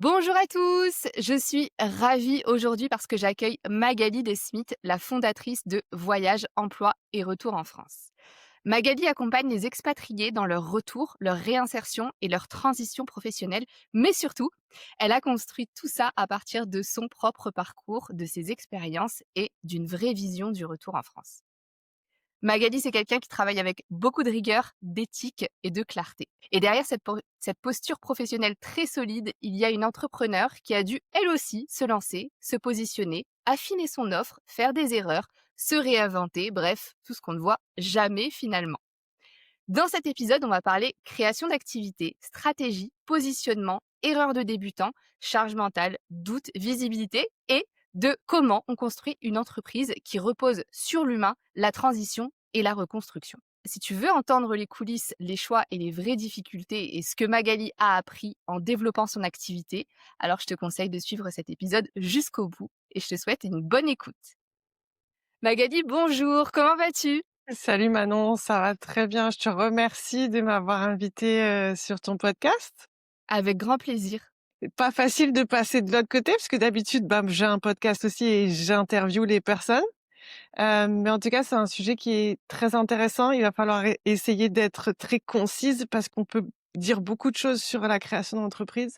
Bonjour à tous, je suis ravie aujourd'hui parce que j'accueille Magali Desmith, la fondatrice de Voyage, Emploi et Retour en France. Magali accompagne les expatriés dans leur retour, leur réinsertion et leur transition professionnelle, mais surtout, elle a construit tout ça à partir de son propre parcours, de ses expériences et d'une vraie vision du retour en France. Magali, c'est quelqu'un qui travaille avec beaucoup de rigueur, d'éthique et de clarté. Et derrière cette posture professionnelle très solide, il y a une entrepreneur qui a dû, elle aussi, se lancer, se positionner, affiner son offre, faire des erreurs, se réinventer, bref, tout ce qu'on ne voit jamais finalement. Dans cet épisode, on va parler création d'activité, stratégie, positionnement, erreur de débutant, charge mentale, doute, visibilité et de comment on construit une entreprise qui repose sur l'humain, la transition et la reconstruction. Si tu veux entendre les coulisses, les choix et les vraies difficultés et ce que Magali a appris en développant son activité, alors je te conseille de suivre cet épisode jusqu'au bout et je te souhaite une bonne écoute. Magali, bonjour, comment vas-tu? Salut Manon, ça va très bien. Je te remercie de m'avoir invitée, sur ton podcast. Avec grand plaisir. C'est pas facile de passer de l'autre côté parce que d'habitude, j'ai un podcast aussi et j'interviewe les personnes. Mais en tout cas, c'est un sujet qui est très intéressant. Il va falloir essayer d'être très concise parce qu'on peut dire beaucoup de choses sur la création d'entreprise.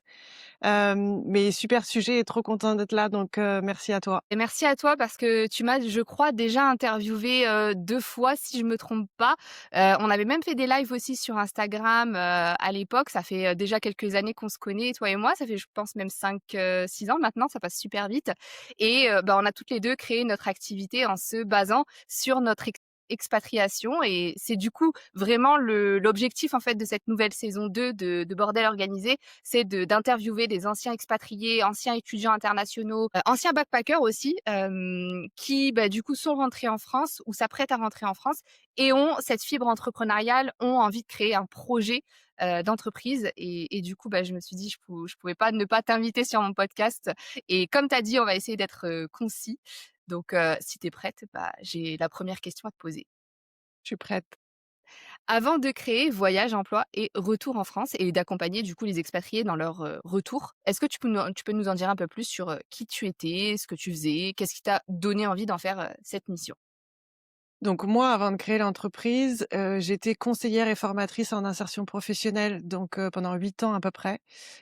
Mais super sujet et trop contente d'être là, donc merci à toi. Et merci à toi parce que tu m'as, je crois, déjà interviewé 2 fois si je me trompe pas. On avait même fait des lives aussi sur Instagram, à l'époque. Ça fait, déjà quelques années qu'on se connaît, toi et moi. Ça fait, je pense, même 5, 6 ans maintenant, ça passe super vite et on a toutes les 2 créé notre activité en se basant sur notre expatriation et c'est du coup vraiment l'objectif en fait de cette nouvelle saison 2 de Bordel organisé, c'est d'interviewer des anciens expatriés, anciens étudiants internationaux, anciens backpackers aussi, qui, du coup, sont rentrés en France ou s'apprêtent à rentrer en France et ont cette fibre entrepreneuriale, ont envie de créer un projet, d'entreprise et du coup, je me suis dit: «Je pouvais pas ne pas t'inviter sur mon podcast» et comme tu as dit, on va essayer d'être, concis. Donc si tu es prête, j'ai la première question à te poser. Je suis prête. Avant de créer Voyage, Emploi et Retour en France et d'accompagner du coup les expatriés dans leur, retour, est-ce que tu peux nous en dire un peu plus sur, qui tu étais, ce que tu faisais? Qu'est-ce qui t'a donné envie d'en faire, cette mission? Donc moi, avant de créer l'entreprise, j'étais conseillère et formatrice en insertion professionnelle, donc pendant 8 ans à peu près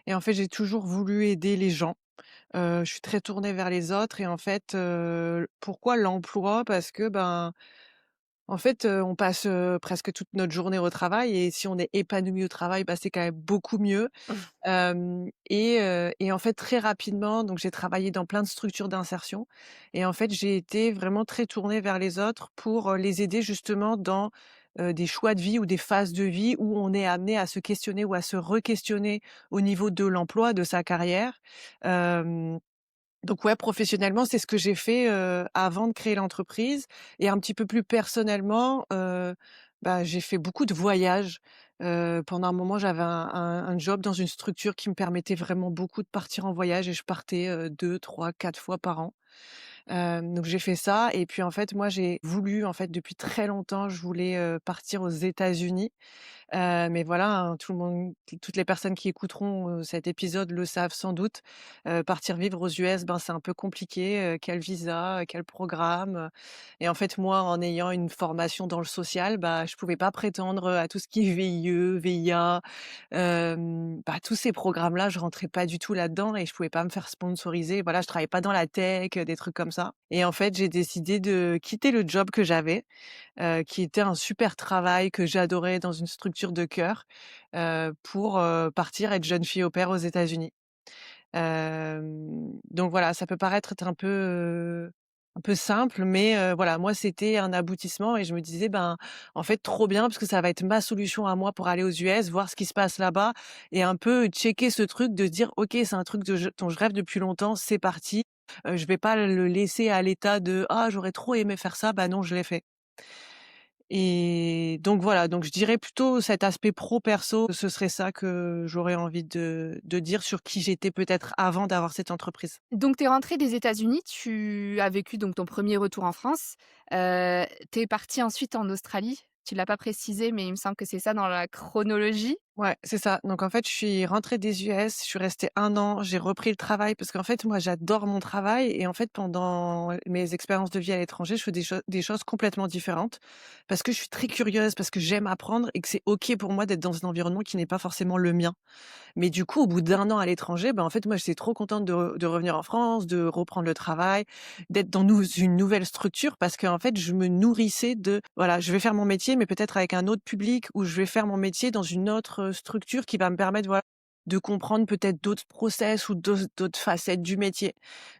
et en fait, j'ai toujours voulu aider les gens. Je suis très tournée vers les autres et en fait, pourquoi l'emploi? Parce que, en fait, on passe, presque toute notre journée au travail et si on est épanoui au travail, c'est quand même beaucoup mieux. Et en fait, très rapidement, donc j'ai travaillé dans plein de structures d'insertion et en fait, j'ai été vraiment très tournée vers les autres pour, les aider justement dans, des choix de vie ou des phases de vie où on est amené à se questionner ou à se re-questionner au niveau de l'emploi, de sa carrière. Hem donc ouais, professionnellement, c'est ce que j'ai fait, avant de créer l'entreprise et un petit peu plus personnellement, j'ai fait beaucoup de voyages. Pendant un moment, j'avais un job dans une structure qui me permettait vraiment beaucoup de partir en voyage et je partais, 2-3-4 fois par an. Donc j'ai fait ça et puis en fait, moi, j'ai voulu en fait depuis très longtemps, je voulais, partir aux États-Unis. Mais voilà, hein, tout le monde toutes les personnes qui écouteront, cet épisode le savent sans doute. Partir vivre aux US, c'est un peu compliqué, quel visa, quel programme, et en fait, moi, en ayant une formation dans le social, je pouvais pas prétendre, à tout ce qui est VIE, VIA, tous ces programmes-là, je rentrais pas du tout là-dedans et je pouvais pas me faire sponsoriser. Voilà, je travaillais pas dans la tech, des trucs comme ça et en fait, j'ai décidé de quitter le job que j'avais, qui était un super travail que j'adorais dans une structure de cœur, pour, partir être jeune fille au pair aux États-Unis. Donc voilà, ça peut paraître être un peu simple, mais voilà, moi, c'était un aboutissement et je me disais: en fait, trop bien parce que ça va être ma solution à moi pour aller aux US, voir ce qui se passe là-bas et un peu checker ce truc de se dire: «OK, c'est un truc dont je rêve depuis longtemps, c'est parti». Je vais pas le laisser à l'état de: «Ah, j'aurais trop aimé faire ça». Bah non, je l'ai fait. Et donc voilà, donc je dirais plutôt cet aspect pro perso, ce serait ça que j'aurais envie de dire sur qui j'étais peut-être avant d'avoir cette entreprise. Donc tu es rentrée des États-Unis, tu as vécu donc ton premier retour en France, tu es partie ensuite en Australie. Tu l'as pas précisé, mais il me semble que c'est ça dans la chronologie? Ouais, c'est ça. Donc en fait, je suis rentrée des US, je suis restée 1 an, j'ai repris le travail parce qu'en fait, moi, j'adore mon travail et en fait, pendant mes expériences de vie à l'étranger, je fais des choses complètement différentes parce que je suis très curieuse, parce que j'aime apprendre et que c'est OK pour moi d'être dans un environnement qui n'est pas forcément le mien. Mais du coup, au bout d'1 an à l'étranger, ben, en fait, moi, j'étais trop contente de revenir en France, de reprendre le travail, d'être dans une nouvelle structure parce qu'en fait, je me nourrissais de voilà, je vais faire mon métier, mais peut-être avec un autre public ou je vais faire mon métier dans une autre, structure qui va me permettre, voilà, de comprendre peut-être d'autres process ou d'autres facettes du métier.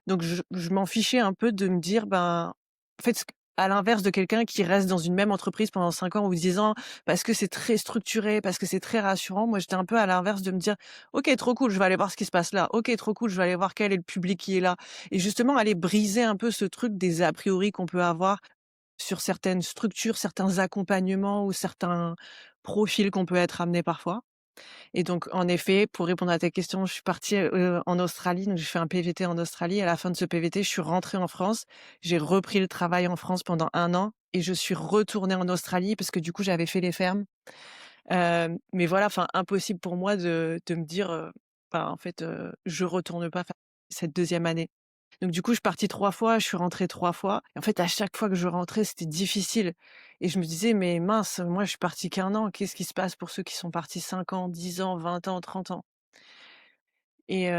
Donc je m'en fichais un peu de me dire, ben, en fait, à l'inverse de quelqu'un qui reste dans une même entreprise pendant 5 ans ou 10 ans parce que c'est très structuré, parce que c'est très rassurant. Moi, j'étais un peu à l'inverse de me dire: «OK, trop cool, je vais aller voir ce qui se passe là. OK, trop cool, je vais aller voir quel est le public qui est là» et justement aller briser un peu ce truc des a priori qu'on peut avoir sur certaines structures, certains accompagnements ou certains profils qu'on peut être amené parfois. Et donc, en effet, pour répondre à ta question, je suis partie, en Australie, donc j'ai fait un PVT en Australie. À la fin de ce PVT, je suis rentrée en France. J'ai repris le travail en France pendant 1 an et je suis retournée en Australie parce que du coup, j'avais fait les fermes. Mais voilà, enfin, impossible pour moi de me dire, bah, en fait, je retourne pas faire cette deuxième année. Donc du coup, je suis partie 3 fois, je suis rentrée 3 fois et en fait, à chaque fois que je rentrais, c'était difficile et je me disais: «Mais mince, moi, je suis partie qu'1 an. Qu'est-ce qui se passe pour ceux qui sont partis 5 ans, 10 ans, 20 ans, 30 ans?» et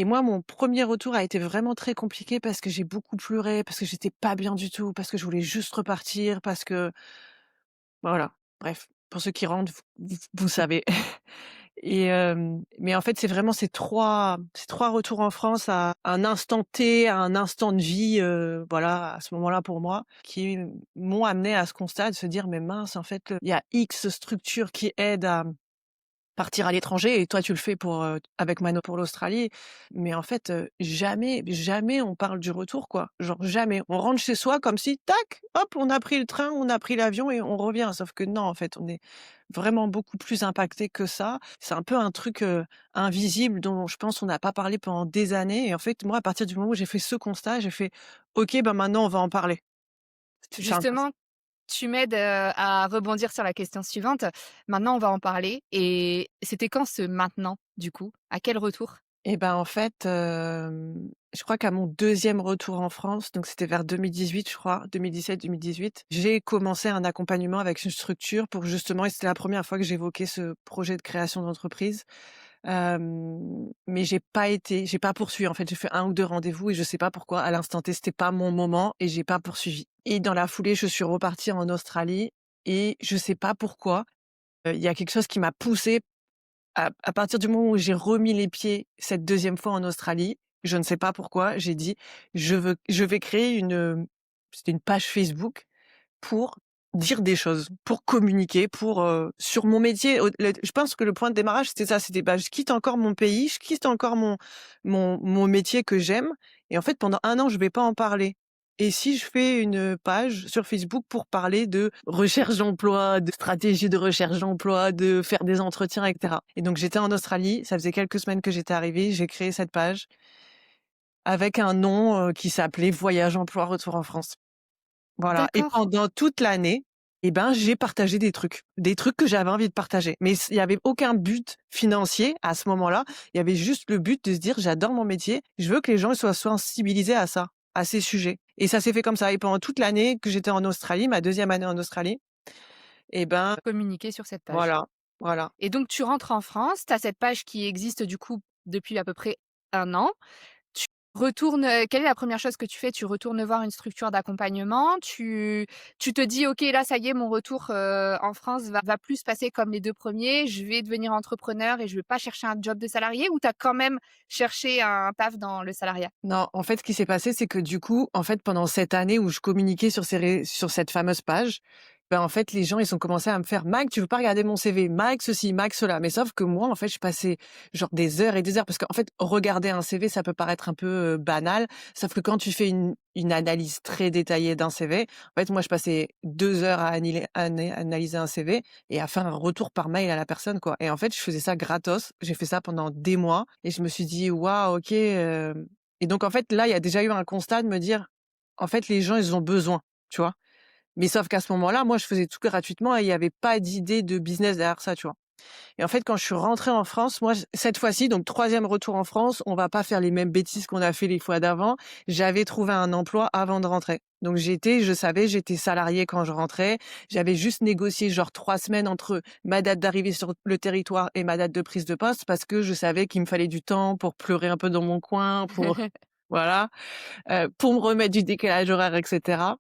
moi, mon premier retour a été vraiment très compliqué parce que j'ai beaucoup pleuré, parce que j'étais pas bien du tout, parce que je voulais juste repartir, parce que voilà, bref, pour ceux qui rentrent, vous savez. Et mais en fait, c'est vraiment ces trois retours en France à un instant T, à un instant de vie, voilà, à ce moment-là pour moi, qui m'ont amené à ce constat de se dire: «Mais mince, en fait, il y a X structures qui aident à partir à l'étranger et toi tu le fais pour, avec Mano pour l'Australie. Mais en fait, jamais, jamais on parle du retour quoi. Genre jamais. On rentre chez soi comme si tac, hop, on a pris le train, on a pris l'avion et on revient. Sauf que non, en fait, on est vraiment beaucoup plus impacté que ça. C'est un peu un truc, invisible dont je pense on n'a pas parlé pendant des années et en fait, moi, à partir du moment où j'ai fait ce constat, j'ai fait: «OK, bah, maintenant on va en parler». C'est un peu ça. Justement, tu m'aides, à rebondir sur la question suivante. Maintenant, on va en parler et c'était quand ce maintenant, du coup? À quel retour? Et ben, en fait, je crois qu'à mon deuxième retour en France, donc c'était vers 2018 je crois, 2017-2018, j'ai commencé un accompagnement avec une structure pour justement et c'était la première fois que j'évoquais ce projet de création d'entreprise. Mais j'ai pas poursuivi en fait, j'ai fait un ou 2 rendez-vous et je sais pas pourquoi, à l'instant T, c'était pas mon moment et j'ai pas poursuivi. Et dans la foulée, je suis repartie en Australie et je sais pas pourquoi, il y a quelque chose qui m'a poussée à partir du moment où j'ai remis les pieds cette deuxième fois en Australie, je ne sais pas pourquoi, j'ai dit: je vais créer c'était une page Facebook pour dire des choses, pour communiquer, pour, sur mon métier. Je pense que le point de démarrage, c'était ça, c'était, bah, je quitte encore mon pays, je quitte encore mon métier que j'aime et en fait, pendant 1 an, je vais pas en parler et si je fais une page sur Facebook pour parler de recherche d'emploi, de stratégie de recherche d'emploi, de faire des entretiens et cetera et donc j'étais en Australie, ça faisait quelques semaines que j'étais arrivée, j'ai créé cette page avec un nom, qui s'appelait «Voyage emploi retour en France». Voilà et D'accord. pendant toute l'année et ben, j'ai partagé des trucs que j'avais envie de partager. Mais il y avait aucun but financier à ce moment-là. Il y avait juste le but de se dire: «J'adore mon métier, je veux que les gens soient sensibilisés à ça, à ces sujets» et ça s'est fait comme ça et pendant toute l'année que j'étais en Australie, ma deuxième année en Australie et ben, Communiquer sur cette page. voilà, voilà. Et donc tu rentres en France, tu as cette page qui existe du coup depuis à peu près 1 an. Tu retournes, quelle est la première chose que tu fais? Tu retournes voir une structure d'accompagnement? Tu te dis: «OK, là, ça y est, mon retour, en France va plus se passer comme les 2 premiers. Je vais devenir entrepreneur et je vais pas chercher un job de salarié» ou tu as quand même cherché un taf dans le salariat? Non, en fait, ce qui s'est passé, c'est que du coup, en fait, pendant cette année où je communiquais sur cette fameuse page, ben, en fait, les gens, ils ont commencé à me faire: «Mag, tu veux pas regarder mon CV? Mag ceci, Mag cela». Mais sauf que moi, en fait, je passais genre des heures et des heures parce qu'en fait, regarder un CV, ça peut paraître un peu, banal. Sauf que quand tu fais une analyse très détaillée d'un CV, en fait, moi, je passais 2 heures à analyser un CV et à faire un retour par mail à la personne, quoi. Et en fait, je faisais ça gratos. J'ai fait ça pendant des mois et je me suis dit: «Waouh, OK, et donc en fait, là, il y a déjà eu un constat de me dire: «En fait, les gens, ils ont besoin», tu vois? Mais sauf qu'à ce moment-là, moi, je faisais tout gratuitement et il y avait pas d'idée de business derrière ça, tu vois? Et en fait, quand je suis rentrée en France, moi, cette fois-ci, donc 3e retour en France, on va pas faire les mêmes bêtises qu'on a fait les fois d'avant. J'avais trouvé un emploi avant de rentrer. Donc je savais, j'étais salariée quand je rentrais. J'avais juste négocié genre 3 semaines entre ma date d'arrivée sur le territoire et ma date de prise de poste parce que je savais qu'il me fallait du temps pour pleurer un peu dans mon coin, pour voilà, pour me remettre du décalage horaire, et cetera.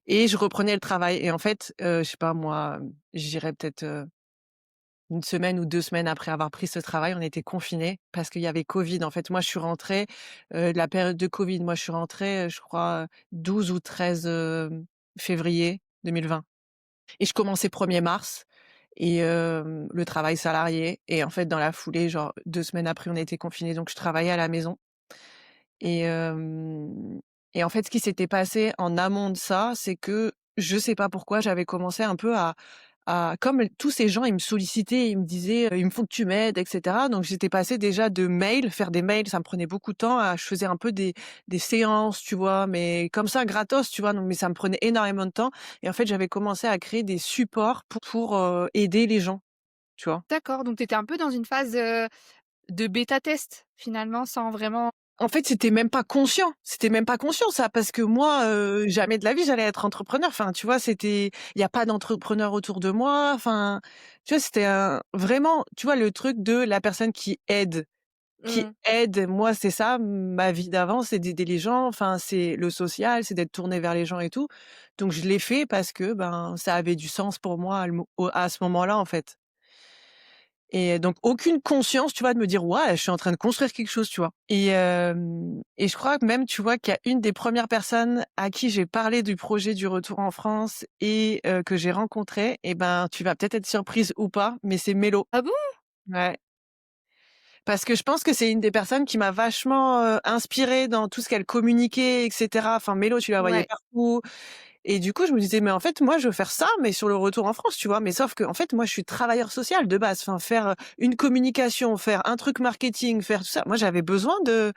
Et je reprenais le travail et en fait, je sais pas moi, je dirais peut-être, 1 semaine ou 2 semaines après avoir pris ce travail, on était confinés parce qu'il y avait Covid. En fait, moi, je suis rentrée, la période de Covid, moi, je suis rentrée, je crois, 12 ou 13, février 2020 et je commençais 1er mars et le travail salarié et en fait, dans la foulée, genre 2 semaines après, on a été confinés, donc je travaillais à la maison et en fait, ce qui s'était passé en amont de ça, c'est que je sais pas pourquoi, j'avais commencé un peu à comme tous ces gens, ils me sollicitaient, ils me disaient: «Il me faut que tu m'aides» et cetera. Donc j'étais passée déjà de mails, faire des mails, ça me prenait beaucoup de temps, à je faisais un peu des séances, tu vois? Mais comme ça, gratos, tu vois? Donc mais ça me prenait énormément de temps et en fait, j'avais commencé à créer des supports pour aider les gens, tu vois? D'accord, donc tu étais un peu dans une phase, de bêta test finalement sans vraiment En fait, c'était même pas conscient ça, parce que moi, jamais de la vie j'allais être entrepreneur. Enfin, tu vois? Il y a pas d'entrepreneur autour de moi. Enfin, tu vois? C'était un vraiment, tu vois? Le truc de la personne qui mmh. aide. Moi, c'est ça, ma vie d'avant, c'est d'aider les gens. Enfin, c'est le social, c'est d'être tournée vers les gens et tout. Donc je l'ai fait parce que, ben, ça avait du sens pour moi à ce moment-là, en fait. Et donc aucune conscience, tu vois, de me dire: «Ouais, je suis en train de construire quelque chose», tu vois? Et je crois que même, tu vois, qu'il y a une des premières personnes à qui j'ai parlé du projet du retour en France et que j'ai rencontré et ben, tu vas peut-être être surprise ou pas, mais c'est Mélo. Ah bon? Ouais. Parce que je pense que c'est une des personnes qui m'a vachement, inspirée dans tout ce qu'elle communiquait et cetera. Enfin, Mélo, tu la voyais Ouais. partout et du coup, je me disais: «Mais en fait, moi, je veux faire ça, mais sur le retour en France», tu vois? Mais sauf qu'en fait, moi, je suis travailleur social de base. Enfin, faire, une communication, faire un truc marketing, faire tout ça. Moi, j'avais besoin de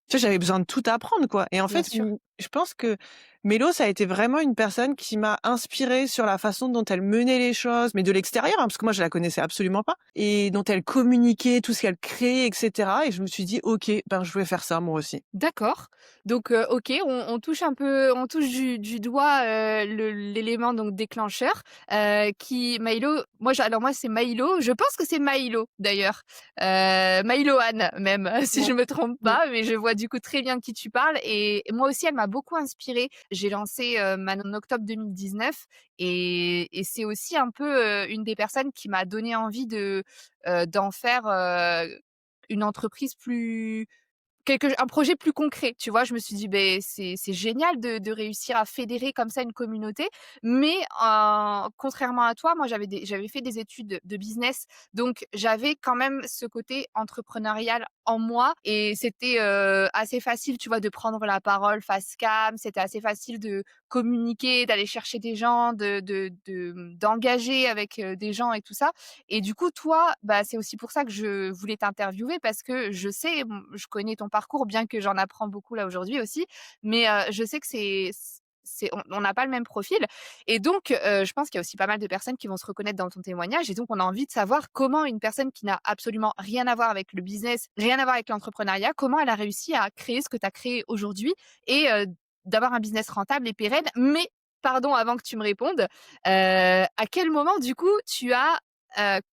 tu vois, j'avais besoin de tout apprendre, quoi et en Bien fait, sûr. je pense que Mélo, ça a été vraiment une personne qui m'a inspirée sur la façon dont elle menait les choses, mais de l'extérieur, hein, parce que moi, je la connaissais absolument pas et dont elle communiquait, tout ce qu'elle créait et cetera et je me suis dit: «OK, ben, je vais faire ça moi aussi». D'accord. Donc, OK, on touche un peu on touche du doigt, l'élément donc déclencheur, qui Maïlo moi je alors moi c'est Maïlo, je pense que c'est Maïlo d'ailleurs, Maïloane même, si Ouais. je me trompe Mmh. pas, mais je vois du coup très bien de qui tu parles et moi aussi elle m'a beaucoup inspirée. J'ai lancé, en octobre 2019 et c'est aussi un peu, une des personnes qui m'a donné envie d'en faire, une entreprise plus un projet plus concret, tu vois? Je me suis dit: ben c'est génial de réussir à fédérer comme ça une communauté». Mais contrairement à toi, moi j'avais fait des études de business, donc j'avais quand même ce côté entrepreneurial en moi et c'était, assez facile, tu vois, de prendre la parole face cam. C'était assez facile de communiquer, d'aller chercher des gens, d'engager avec, des gens et tout ça et du coup, toi, bah, c'est aussi pour ça que je voulais t'interviewer parce que je sais, je connais ton parcours, bien que j'en apprends beaucoup là aujourd'hui aussi, mais je sais que c'est on n'a pas le même profil et donc je pense qu'il y a aussi pas mal de personnes qui vont se reconnaître dans ton témoignage et donc on a envie de savoir comment une personne qui n'a absolument rien à voir avec le business, rien à voir avec l'entrepreneuriat, comment elle a réussi à créer ce que tu as créé aujourd'hui et d'avoir un business rentable et pérenne. Mais pardon, avant que tu me répondes, à quel moment du coup tu as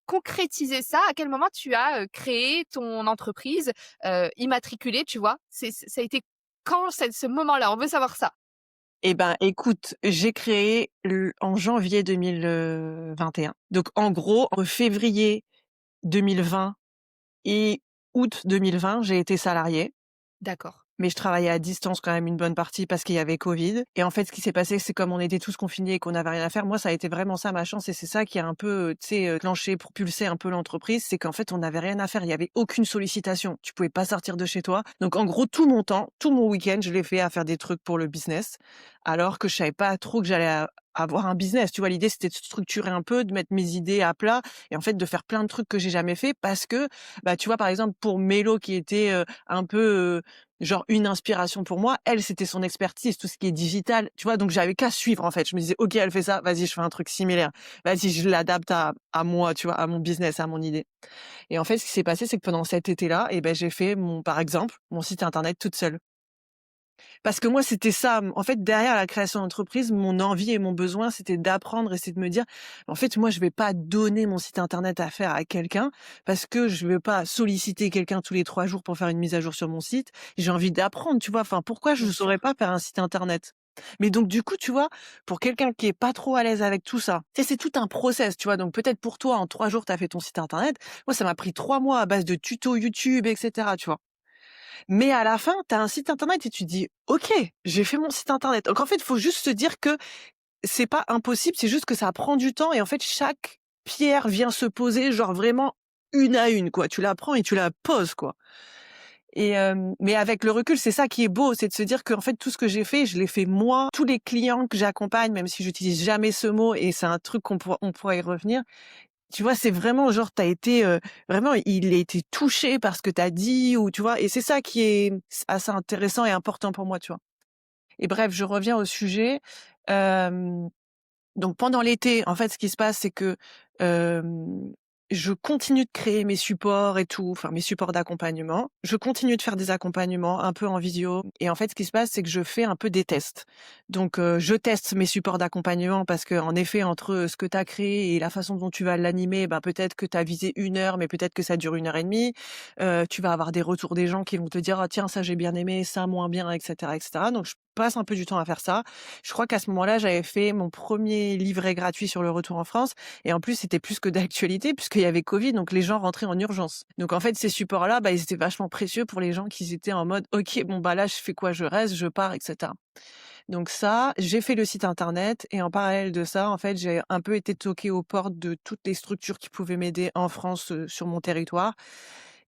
concrétiser ça? À quel moment tu as, créé ton entreprise, immatriculée, tu vois? Ça a été quand ce moment-là? On veut savoir ça. Et ben, écoute, j'ai créé en janvier 2021. Donc en gros, en février 2020 et août 2020, j'ai été salariée. D'accord. Mais je travaillais à distance quand même une bonne partie parce qu'il y avait Covid et en fait, ce qui s'est passé, c'est comme on était tous confinés et qu'on n'avait rien à faire, moi, ça a été vraiment ça ma chance et c'est ça qui a un peu, tu sais, clenché, propulsé un peu l'entreprise, c'est qu'en fait, on n'avait rien à faire. Il y avait aucune sollicitation. Tu pouvais pas sortir de chez toi. Donc en gros, tout mon temps, tout mon week-end, je l'ai fait à faire des trucs pour le business, alors que je savais pas trop que j'allais avoir un business, tu vois? L'idée, c'était de structurer un peu, de mettre mes idées à plat et en fait, de faire plein de trucs que j'ai jamais fait parce que, bah, tu vois, par exemple, pour Mélo qui était, un peu, genre une inspiration pour moi, elle, c'était son expertise, tout ce qui est digital, tu vois? Donc j'avais qu'à suivre, en fait. Je me disais: «OK, elle fait ça, vas-y, je fais un truc similaire. Vas-y, je l'adapte à moi, tu vois? À mon business, à mon idée». Et en fait, ce qui s'est passé, c'est que pendant cet été-là et ben, j'ai fait par exemple, mon site internet toute seule. Parce que moi, c'était ça, en fait, derrière la création d'entreprise, mon envie et mon besoin, c'était d'apprendre et c'est de me dire: «En fait, moi, je vais pas donner mon site internet à faire à quelqu'un parce que je veux pas solliciter quelqu'un tous les 3 jours pour faire une mise à jour sur mon site. J'ai envie d'apprendre», tu vois? Enfin, pourquoi je Bien ne saurais sûr. pas faire un site internet? Mais donc du coup, tu vois, pour quelqu'un qui est pas trop à l'aise avec tout ça, tu sais, c'est tout un process, tu vois? Donc peut-être pour toi, en 3 jours, tu as fait ton site internet. Moi, ça m'a pris 3 mois à base de tutos YouTube et cetera, tu vois? Mais à la fin, tu as un site internet et tu te dis: «OK, j'ai fait mon site internet». Donc en fait, il faut juste se dire que c'est pas impossible, c'est juste que ça prend du temps et en fait, chaque pierre vient se poser, genre vraiment une à une, quoi. Tu la prends et tu la poses, quoi. Et mais avec le recul, c'est ça qui est beau, c'est de se dire qu'en fait, tout ce que j'ai fait, je l'ai fait moi. Tous les clients que j'accompagne, même si j'utilise jamais ce mot et c'est un truc on pourra y revenir, tu vois, c'est vraiment genre tu as été, vraiment il a été touché par ce que tu as dit ou tu vois? Et c'est ça qui est assez intéressant et important pour moi, tu vois? Et bref, je reviens au sujet, hem donc pendant l'été, en fait, ce qui se passe, c'est que, hem, je continue de créer mes supports et tout, enfin mes supports d'accompagnement. Je continue de faire des accompagnements un peu en visio et en fait, ce qui se passe, c'est que je fais un peu des tests. Donc, je teste mes supports d'accompagnement parce que en effet, entre, ce que tu as créé et la façon dont tu vas l'animer, ben, peut-être que tu as visé 1 heure, mais peut-être que ça dure 1 heure et demie. Tu vas avoir des retours des gens qui vont te dire: «Ah tiens, ça j'ai bien aimé, ça moins bien» et cetera et cetera. Donc je passe un peu du temps à faire ça. Je crois qu'à ce moment-là, j'avais fait mon premier livret gratuit sur le retour en France et en plus, c'était plus que d'actualité puisqu'il y avait Covid, donc les gens rentraient en urgence. Donc en fait, ces supports-là, bah, ils étaient vachement précieux pour les gens qui étaient en mode: «OK, bon, bah, là, je fais quoi? Je reste, je pars?» et cetera. Donc ça, j'ai fait le site internet et en parallèle de ça, en fait, j'ai un peu été toquée aux portes de toutes les structures qui pouvaient m'aider en France, sur mon territoire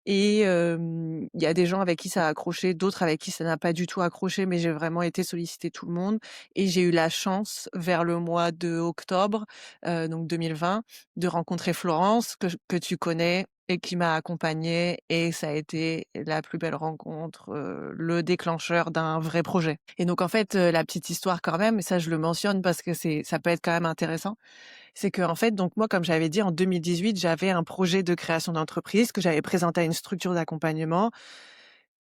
et il y a des gens avec qui ça a accroché, d'autres avec qui ça n'a pas du tout accroché, mais j'ai vraiment été solliciter tout le monde et j'ai eu la chance vers le mois de octobre, donc 2020, de rencontrer Florence que tu connais et qui m'a accompagnée et ça a été la plus belle rencontre, le déclencheur d'un vrai projet. Et donc en fait, la petite histoire quand même, et ça je le mentionne parce que ça peut être quand même intéressant, c'est que en fait, donc moi, comme j'avais dit, en 2018, j'avais un projet de création d'entreprise que j'avais présenté à une structure d'accompagnement,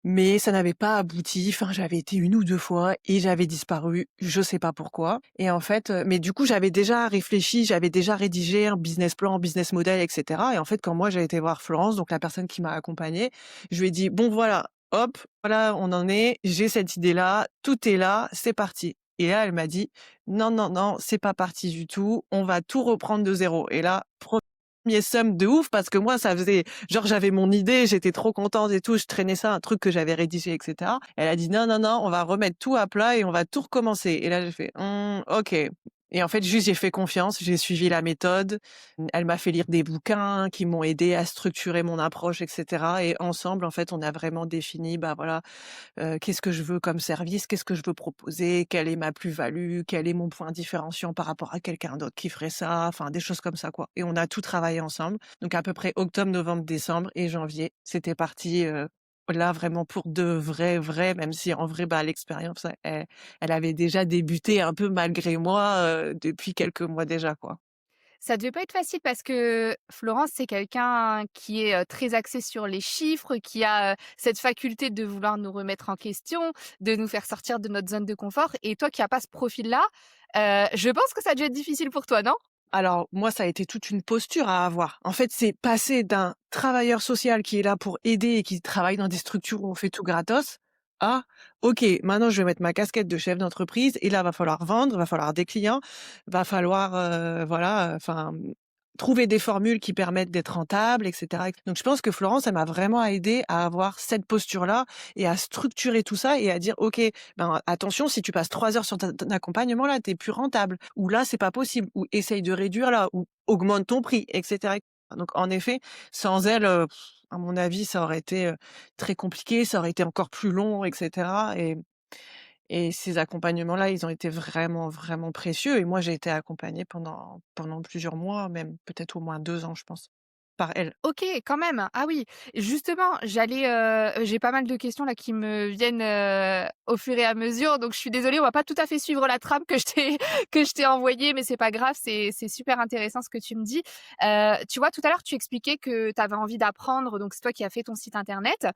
mais ça n'avait pas abouti. Enfin, j'avais été 1 ou 2 fois et j'avais disparu, je sais pas pourquoi. Et en fait, mais du coup, j'avais déjà réfléchi, j'avais déjà rédigé un business plan, business model, et cetera. Et en fait, quand moi, j'ai été voir Florence, donc la personne qui m'a accompagnée, je lui ai dit: «Bon voilà, hop, voilà, on en est, j'ai cette idée-là, tout est là, c'est parti». Et là, elle m'a dit: «Non, non, non, c'est pas parti du tout, on va tout reprendre de zéro». Et là, 1er seum de ouf parce que moi, ça faisait genre j'avais mon idée, j'étais trop contente et tout, je traînais ça, un truc que j'avais rédigé et cetera. Elle a dit: «Non, non, non, on va remettre tout à plat et on va tout recommencer». Et là, j'ai fait: OK». Et en fait, juste, j'ai fait confiance, j'ai suivi la méthode. Elle m'a fait lire des bouquins qui m'ont aidé à structurer mon approche et cetera. Et ensemble, en fait, on a vraiment défini, bah, voilà, qu'est-ce que je veux comme service? Qu'est-ce que je veux proposer? Quelle est ma plus-value? Quel est mon point différenciant par rapport à quelqu'un d'autre qui ferait ça? Enfin, des choses comme ça, quoi. Et on a tout travaillé ensemble. Donc à peu près octobre, novembre, décembre et janvier, c'était parti, là vraiment pour de vrai, vrai, même si en vrai, bah, l'expérience, elle avait déjà débuté un peu malgré moi, depuis quelques mois déjà, quoi. Ça devait pas être facile parce que Florence, c'est quelqu'un qui est, très axé sur les chiffres, qui a, cette faculté de vouloir nous remettre en question, de nous faire sortir de notre zone de confort et toi qui as pas ce profil-là, je pense que ça a dû être difficile pour toi, non? Alors moi, ça a été toute une posture à avoir. En fait, c'est passer d'un travailleur social qui est là pour aider et qui travaille dans des structures où on fait tout gratos, à OK, maintenant je vais mettre ma casquette de chef d'entreprise et là, va falloir vendre, va falloir des clients, va falloir, voilà, enfin, trouver des formules qui permettent d'être rentable et cetera. Donc je pense que Florence, elle m'a vraiment aidée à avoir cette posture-là et à structurer tout ça et à dire: «OK, ben, attention, si tu passes 3 heures sur ton accompagnement là, tu plus rentable. Ou là, c'est pas possible. Ou essaye de réduire là. Ou augmente ton prix», et cetera. Donc en effet, sans elle, à mon avis, ça aurait été, très compliqué, ça aurait été encore plus long et cetera. et ces accompagnements-là, ils ont été vraiment, vraiment précieux et moi, j'ai été accompagnée pendant plusieurs mois, même peut-être au moins 2 ans, je pense, par elle. OK, quand même. Ah oui, justement, j'ai pas mal de questions là qui me viennent, au fur et à mesure, donc je suis désolée, on va pas tout à fait suivre la trame que je t'ai que je t'ai envoyée, mais c'est pas grave, c'est super intéressant ce que tu me dis. Tu vois, tout à l'heure, tu expliquais que tu avais envie d'apprendre, donc c'est toi qui as fait ton site internet,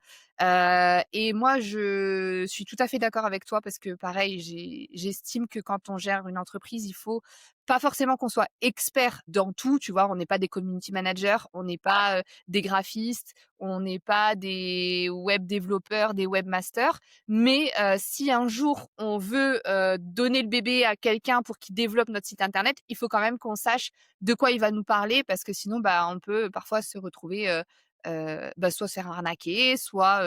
et moi, je suis tout à fait d'accord avec toi parce que pareil, j'estime que quand on gère une entreprise, il faut pas forcément qu'on soit expert dans tout, tu vois? On n'est pas des community managers, on n'est pas, des graphistes, on n'est pas des web développeurs, des webmasters. Mais, si un jour on veut, donner le bébé à quelqu'un pour qu'il développe notre site internet, il faut quand même qu'on sache de quoi il va nous parler parce que sinon, bah, on peut parfois se retrouver, bah, soit se faire arnaquer, soit,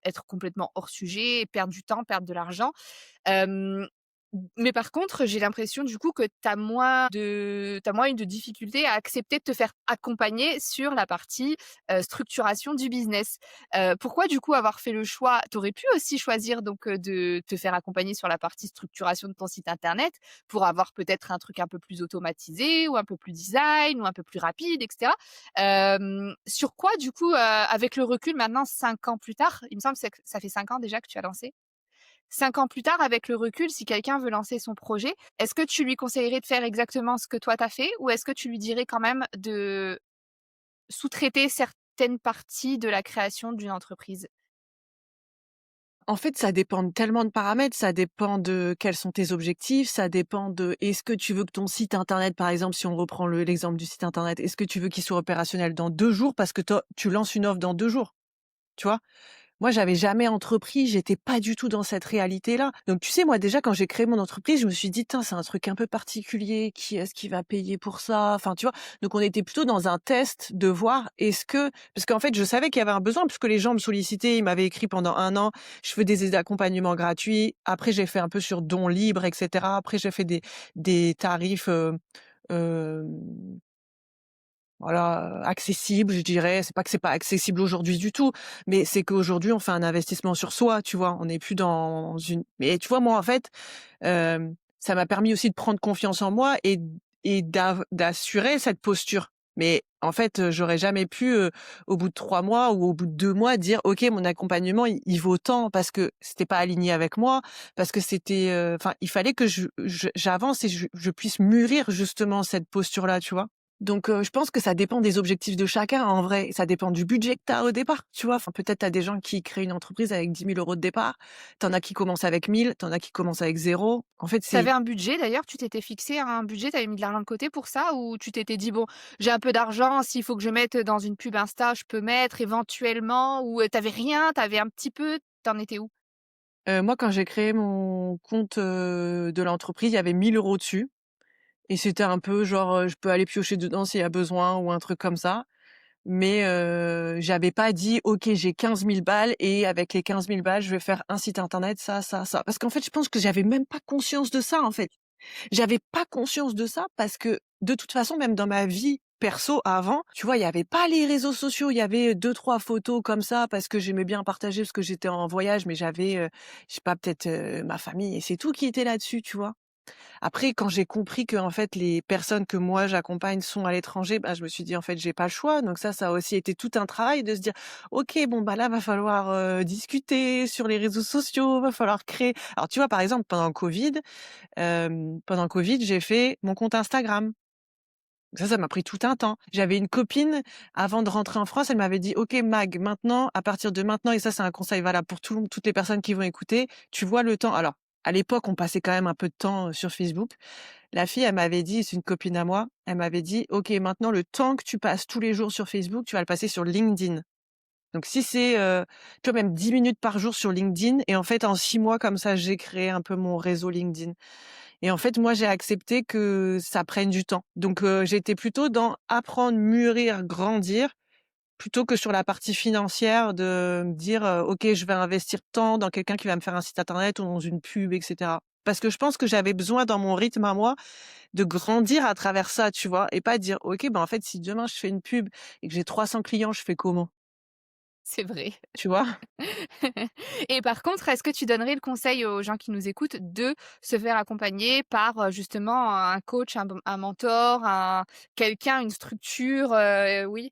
être complètement hors sujet, perdre du temps, perdre de l'argent. Hem, mais par contre, j'ai l'impression du coup que tu as moins eu de difficultés à accepter de te faire accompagner sur la partie, structuration du business. Pourquoi du coup avoir fait le choix tu aurais pu aussi choisir donc, de te faire accompagner sur la partie structuration de ton site internet pour avoir peut-être un truc un peu plus automatisé ou un peu plus design ou un peu plus rapide et cetera. Sur quoi du coup, avec le recul maintenant 5 ans plus tard, il me semble que ça fait 5 ans déjà que tu as lancé? 5 ans plus tard, avec le recul, si quelqu'un veut lancer son projet, est-ce que tu lui conseillerais de faire exactement ce que toi tu as fait? Ou est-ce que tu lui dirais quand même de sous-traiter certaines parties de la création d'une entreprise? En fait, ça dépend de tellement de paramètres, ça dépend de quels sont tes objectifs, ça dépend de est-ce que tu veux que ton site internet, par exemple, si on reprend l'exemple du site internet, est-ce que tu veux qu'il soit opérationnel dans 2 jours parce que toi tu lances une offre dans 2 jours, tu vois? Moi, j'avais jamais entrepris, j'étais pas du tout dans cette réalité-là. Donc tu sais, moi déjà quand j'ai créé mon entreprise, je me suis dit: «Tain, c'est un truc un peu particulier, qui est-ce qui va payer pour ça?» Enfin, tu vois? Donc on était plutôt dans un test de voir est-ce que parce qu'en fait, je savais qu'il y avait un besoin puisque les gens me sollicitaient, ils m'avaient écrit pendant 1 an. Je fais des accompagnements gratuits. Après, j'ai fait un peu sur dons libres et cetera. Après, j'ai fait des tarifs, hem voilà, accessible, je dirais. C'est pas que c'est pas accessible aujourd'hui du tout, mais c'est qu'aujourd'hui, on fait un investissement sur soi, tu vois? On n'est plus dans une mais tu vois, moi, en fait, ça m'a permis aussi de prendre confiance en moi et d'assurer cette posture. Mais en fait, j'aurais jamais pu, au bout de 3 mois ou au bout de 2 mois dire: «OK, mon accompagnement, il vaut tant», parce que c'était pas aligné avec moi, parce que c'était, enfin, il fallait que j'avance et je puisse mûrir justement cette posture-là, tu vois? Donc je pense que ça dépend des objectifs de chacun en vrai. Ça dépend du budget que tu as au départ, tu vois? Enfin, peut-être tu as des gens qui créent une entreprise avec 10 000 € de départ. Tu en as qui commencent avec 1 000, tu en as qui commencent avec 0. En fait, Tu avais c'est un budget d'ailleurs? Tu t'étais fixé un budget? Tu avais mis de l'argent de côté pour ça? Ou tu t'étais dit: «Bon, j'ai un peu d'argent, s'il faut que je mette dans une pub Insta, je peux mettre éventuellement» ou, tu avais rien? Tu avais un petit peu? Tu en étais où? moi quand j'ai créé mon compte, de l'entreprise, il y avait 1 000 € dessus et c'était un peu genre, je peux aller piocher dedans s'il y a besoin ou un truc comme ça. Mais j'avais pas dit: «OK, j'ai 15 000 balles et avec les 15 000 balles, je vais faire un site internet, ça, ça, ça». Parce qu'en fait, je pense que j'avais même pas conscience de ça, en fait. J'avais pas conscience de ça parce que, de toute façon, même dans ma vie perso avant, tu vois, il y avait pas les réseaux sociaux. Il y avait 2-3 photos comme ça parce que j'aimais bien partager parce que j'étais en voyage, mais j'avais, je sais pas, peut-être, ma famille et c'est tout qui était là-dessus, tu vois? Après, quand j'ai compris que en fait, les personnes que moi j'accompagne sont à l'étranger, bah, je me suis dit: «En fait, j'ai pas le choix». Donc ça a aussi été tout un travail de se dire: «OK, bon, bah, là, va falloir, discuter sur les réseaux sociaux, va falloir créer». Alors tu vois, par exemple, pendant le Covid, j'ai fait mon compte Instagram. Ça m'a pris tout un temps. J'avais une copine, avant de rentrer en France, elle m'avait dit: «OK Mag, maintenant, à partir de maintenant» et ça c'est un conseil valable pour toutes les personnes qui vont écouter, tu vois le temps alors, à l'époque, on passait quand même un peu de temps, sur Facebook. La fille, elle m'avait dit c'est une copine à moi, elle m'avait dit: «OK, maintenant le temps que tu passes tous les jours sur Facebook, tu vas le passer sur LinkedIn». Donc si c'est, tu vois même 10 minutes par jour sur LinkedIn et en fait en 6 mois comme ça, j'ai créé un peu mon réseau LinkedIn. Et en fait, moi, j'ai accepté que ça prenne du temps. Donc, j'étais plutôt dans apprendre, mûrir, grandir, plutôt que sur la partie financière de me dire, «OK, je vais investir tant dans quelqu'un qui va me faire un site internet ou dans une pub» et cetera. Parce que je pense que j'avais besoin dans mon rythme à moi, de grandir à travers ça, tu vois? Et pas dire: «OK, ben, en fait, si demain je fais une pub et que j'ai 300 clients, je fais comment?» c'est vrai. tu vois? Et par contre, est-ce que tu donnerais le conseil aux gens qui nous écoutent de se faire accompagner par, justement un coach, un mentor, un quelqu'un, une structure, oui?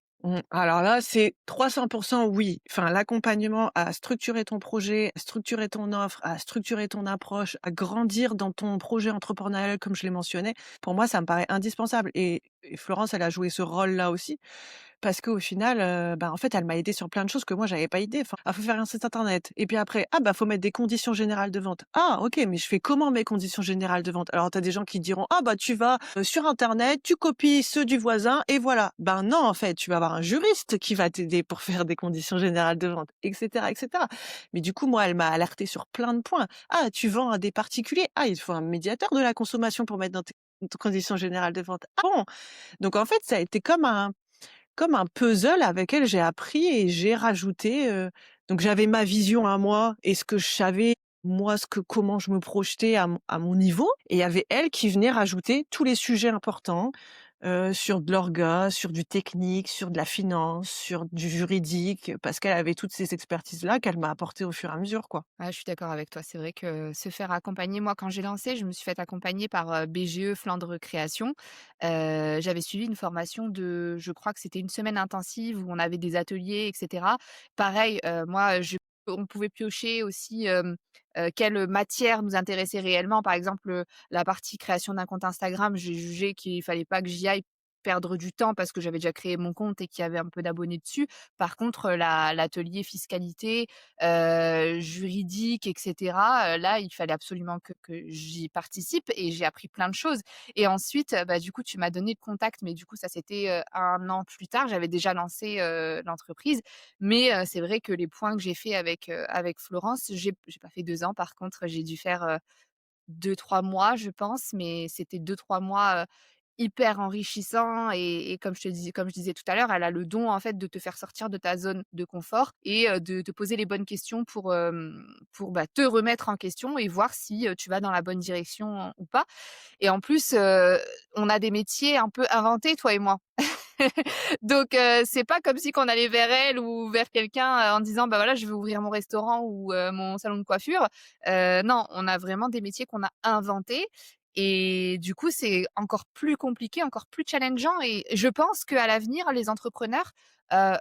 Alors là, c'est 300 oui. Enfin, l'accompagnement à structurer ton projet, à structurer ton offre, à structurer ton approche, à grandir dans ton projet entrepreneurial comme je l'ai mentionné, pour moi, ça me paraît indispensable et Florence, elle a joué ce rôle-là aussi. Parce qu'au final, bah, en fait, elle m'a aidée sur plein de choses que moi j'avais pas idée. Enfin, ah, faut faire un site internet et puis après, ah, bah, faut mettre des conditions générales de vente. Ah, OK, mais je fais comment mes conditions générales de vente? Alors tu as des gens qui diront: «Ah, bah, tu vas, sur internet, tu copies ceux du voisin et voilà». Ben non, en fait, tu vas avoir un juriste qui va t'aider pour faire des conditions générales de vente et cetera et cetera. Mais du coup, moi, elle m'a alertée sur plein de points. Ah, tu vends à des particuliers? Ah, il faut un médiateur de la consommation pour mettre dans tes conditions générales de vente. Ah bon? Donc en fait, ça a été comme un puzzle avec elle, j'ai appris et j'ai rajouté, donc j'avais ma vision à moi et ce que je savais, moi, comment je me projetais à mon niveau et il y avait elle qui venait rajouter tous les sujets importants, sur de l'orga, sur du technique, sur de la finance, sur du juridique, parce qu'elle avait toutes ces expertises-là qu'elle m'a apportées au fur et à mesure, quoi. Ah, je suis d'accord avec toi. C'est vrai que se faire accompagner, moi, quand j'ai lancé, je me suis fait accompagner par, BGE Flandre Création. J'avais suivi une formation de je crois que c'était une semaine intensive où on avait des ateliers et cetera. Pareil, moi, je on pouvait piocher aussi, quelle matière nous intéressait réellement. Par exemple, la partie création d'un compte Instagram, j'ai jugé qu'il fallait pas que j'y aille perdre du temps parce que j'avais déjà créé mon compte et qu'il y avait un peu d'abonnés dessus. Par contre, l'atelier fiscalité, juridique et cetera, là, il fallait absolument que j'y participe et j'ai appris plein de choses et ensuite, bah, du coup, tu m'as donné le contact, mais du coup, ça, c'était, 1 an plus tard. J'avais déjà lancé, l'entreprise, mais c'est vrai que les points que j'ai fait avec Florence, j'ai pas fait 2 ans par contre, j'ai dû faire, 2-3 mois, je pense, mais c'était 2-3 mois, hyper enrichissants et comme je disais tout à l'heure, elle a le don, en fait, de te faire sortir de ta zone de confort et de te poser les bonnes questions pour, bah, te remettre en question et voir si, tu vas dans la bonne direction ou pas et en plus, on a des métiers un peu inventés, toi et moi. Donc c'est pas comme si qu'on allait vers elle ou vers quelqu'un, en disant: «Bah, voilà, je vais ouvrir mon restaurant ou mon salon de coiffure». Non, on a vraiment des métiers qu'on a inventés et du coup, c'est encore plus compliqué, encore plus challengeant et je pense qu'à l'avenir, les entrepreneurs,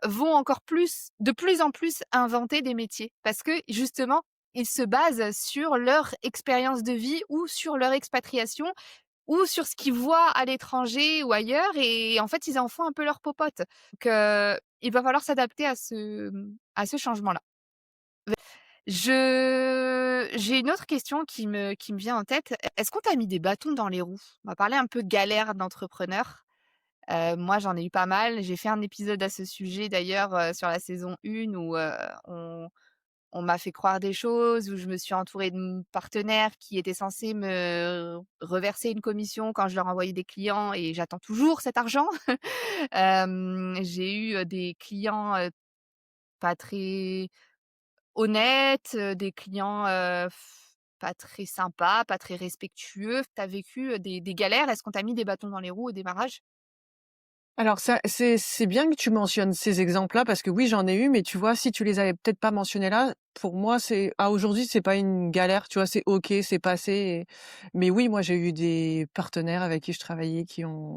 vont encore plus de plus en plus inventer des métiers parce que justement, ils se basent sur leur expérience de vie ou sur leur expatriation ou sur ce qu'ils voient à l'étranger ou ailleurs et en fait, ils en font un peu leur popote. Donc il va falloir s'adapter à ce changement-là. J'ai une autre question qui me vient en tête. Est-ce qu'on t'a mis des bâtons dans les roues? On va parler un peu galère d'entrepreneur. Moi, j'en ai eu pas mal. J'ai fait un épisode à ce sujet d'ailleurs, sur la saison 1 où, on m'a fait croire des choses, où je me suis entourée de partenaires qui étaient censés me reverser une commission quand je leur envoyais des clients et j'attends toujours cet argent. J'ai eu, des clients, pas très honnêtes, des clients, pas très sympas, pas très respectueux. Tu as vécu, des galères? Est-ce qu'on t'a mis des bâtons dans les roues au démarrage? Alors ça, c'est bien que tu mentionnes ces exemples-là parce que oui, j'en ai eu, mais tu vois, si tu les avais peut-être pas mentionnés là, pour moi, aujourd'hui, c'est pas une galère, tu vois, c'est OK, c'est passé. Mais oui, moi, j'ai eu des partenaires avec qui je travaillais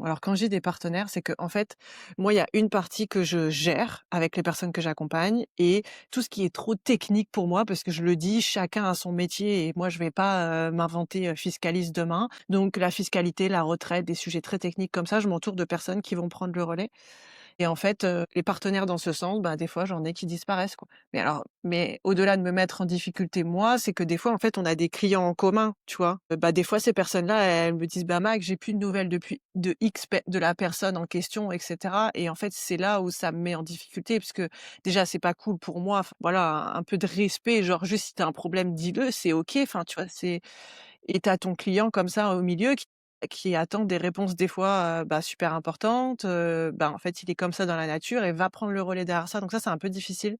alors quand je dis des partenaires, c'est que en fait, moi, il y a une partie que je gère avec les personnes que j'accompagne et tout ce qui est trop technique pour moi, parce que je le dis, chacun a son métier et moi, je vais pas m'inventer fiscaliste demain. Donc la fiscalité, la retraite, des sujets très techniques comme ça, je m'entoure de personnes qui vont prendre le relais et en fait, les partenaires dans ce sens, bah, des fois, j'en ai qui disparaissent, quoi. Mais au-delà de me mettre en difficulté moi, c'est que des fois, en fait, on a des clients en commun, tu vois? Bah, des fois, ces personnes-là, elles me disent: «Bah, Mag, j'ai plus de nouvelles depuis de X pe de la personne en question» et cetera et en fait, c'est là où ça me met en difficulté parce que déjà, c'est pas cool pour moi, enfin, voilà, un peu de respect, genre juste si tu as un problème, dis-le, c'est OK, enfin, tu vois? Et tu as ton client comme ça au milieu qui attend des réponses des fois, bah, super importantes, bah, en fait, il est comme ça dans la nature et va prendre le relais derrière ça, donc ça, c'est un peu difficile.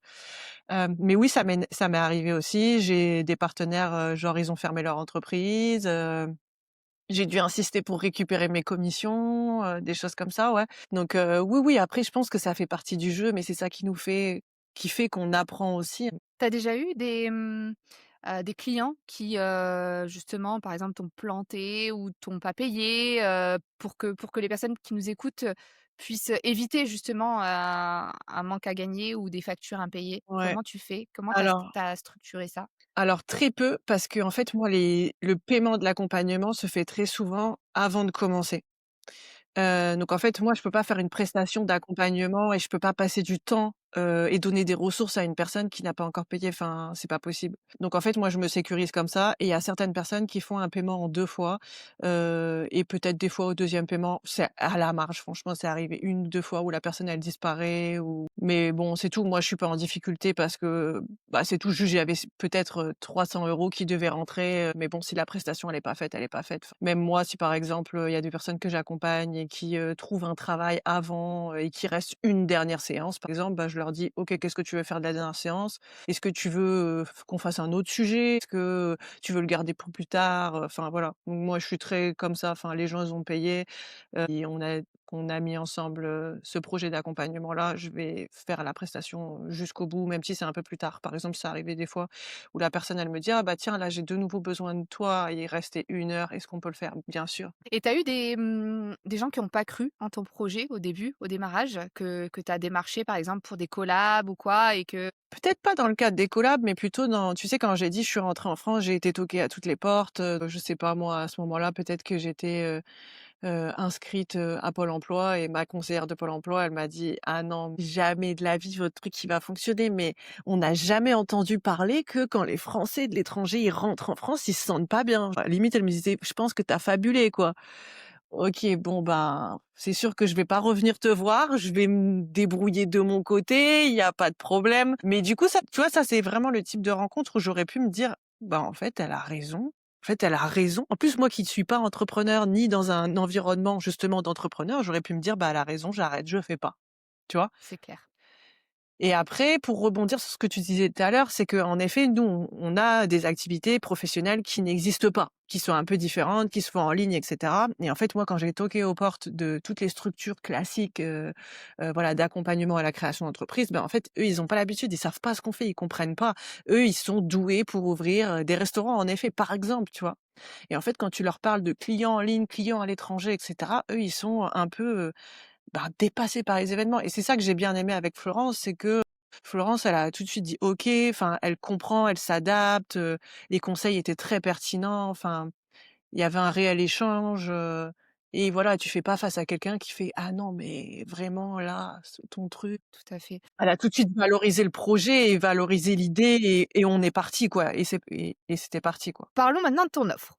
Mais oui, ça m'est arrivé aussi. J'ai des partenaires, genre ils ont fermé leur entreprise, j'ai dû insister pour récupérer mes commissions, des choses comme ça, ouais. Donc oui, oui, après je pense que ça fait partie du jeu, mais c'est ça qui nous fait qui fait qu'on apprend aussi. Tu as déjà eu des clients qui, justement, par exemple, t'ont planté ou t'ont pas payé, pour que les personnes qui nous écoutent, puissent éviter justement un manque à gagner ou des factures impayées? Ouais, Comment tu fais? Comment tu alors as structuré ça? alors très peu parce qu'en fait, moi, le paiement de l'accompagnement se fait très souvent avant de commencer. Donc en fait, moi, je peux pas faire une prestation d'accompagnement et je peux pas passer du temps, et donner des ressources à une personne qui n'a pas encore payé, enfin, c'est pas possible. Donc en fait, moi, je me sécurise comme ça et il y a certaines personnes qui font un paiement en 2 fois, et peut-être des fois au deuxième paiement, c'est à la marge. Franchement, c'est arrivé une ou 2 fois où la personne, elle disparaît ou mais bon, c'est tout. Moi, je suis pas en difficulté parce que, bah, c'est tout juste, j'avais peut-être, 300 € qui devaient rentrer, mais bon, si la prestation elle est pas faite, elle est pas faite. Même moi, si par exemple, il y a des personnes que j'accompagne et qui, trouvent un travail avant, et qu'il reste une dernière séance, par exemple, bah, je leur dis: «OK, qu'est-ce que tu veux faire de la dernière séance? Est-ce que tu veux, qu'on fasse un autre sujet? Est-ce que tu veux le garder pour plus tard?» Enfin voilà. Donc moi, je suis très comme ça, enfin les gens ils ont payé, et on a mis ensemble, ce projet d'accompagnement-là, je vais faire la prestation jusqu'au bout, même si c'est un peu plus tard. Par exemple, c'est arrivé des fois où la personne, elle me dit: «Ah bah tiens, là, j'ai de nouveau besoin de toi, il restait 1 heure, est-ce qu'on peut le faire?» «Bien sûr». Et tu as eu des gens qui ont pas cru en ton projet au début, au démarrage, que tu as démarché, par exemple, pour des collabs ou quoi et que Peut-être pas dans le cadre des collabs, mais plutôt dans tu sais, quand j'ai dit: «Je suis rentrée en France», j'ai été toquer à toutes les portes, je sais pas moi, à ce moment-là, peut-être que j'étais, inscrite, à Pôle emploi et ma conseillère de Pôle emploi, elle m'a dit: «Ah non, jamais de la vie votre truc il va fonctionner, mais on n'a jamais entendu parler que quand les Français de l'étranger, ils rentrent en France, ils se sentent pas bien». Limite, elle me disait: «Je pense que tu as fabulé, quoi». OK, bon, ben, c'est sûr que je vais pas revenir te voir, je vais me débrouiller de mon côté, il y a pas de problème. Mais du coup, ça tu vois, ça, c'est vraiment le type de rencontre où j'aurais pu me dire: «Bah, en fait, elle a raison. En fait, elle a raison». En plus, moi qui ne suis pas entrepreneur, ni dans un environnement justement d'entrepreneur, j'aurais pu me dire: «Bah, elle a raison, j'arrête, je fais pas». Tu vois? c'est clair. Et après, pour rebondir sur ce que tu disais tout à l'heure, c'est qu'en effet, nous, on a des activités professionnelles qui n'existent pas, qui sont un peu différentes, qui se font en ligne, et cetera. Et en fait, moi, quand j'ai toqué aux portes de toutes les structures classiques, voilà, d'accompagnement à la création d'entreprise, ben, en fait, eux, ils ont pas l'habitude, ils savent pas ce qu'on fait, ils comprennent pas. Eux, ils sont doués pour ouvrir, des restaurants, en effet, par exemple, tu vois? Et en fait, quand tu leur parles de clients en ligne, clients à l'étranger, et cetera, eux, ils sont un peu, bah, dépassée par les événements et c'est ça que j'ai bien aimé avec Florence, c'est que Florence, elle a tout de suite dit: «OK», enfin, elle comprend, elle s'adapte, les conseils étaient très pertinents, enfin, il y avait un réel échange, et voilà, tu fais pas face à quelqu'un qui fait: «Ah non, mais vraiment là, ce ton truc». Tout à fait. Elle a tout de suite valorisé le projet et valorisé l'idée et on est parti quoi et c'était parti quoi. Parlons maintenant de ton offre.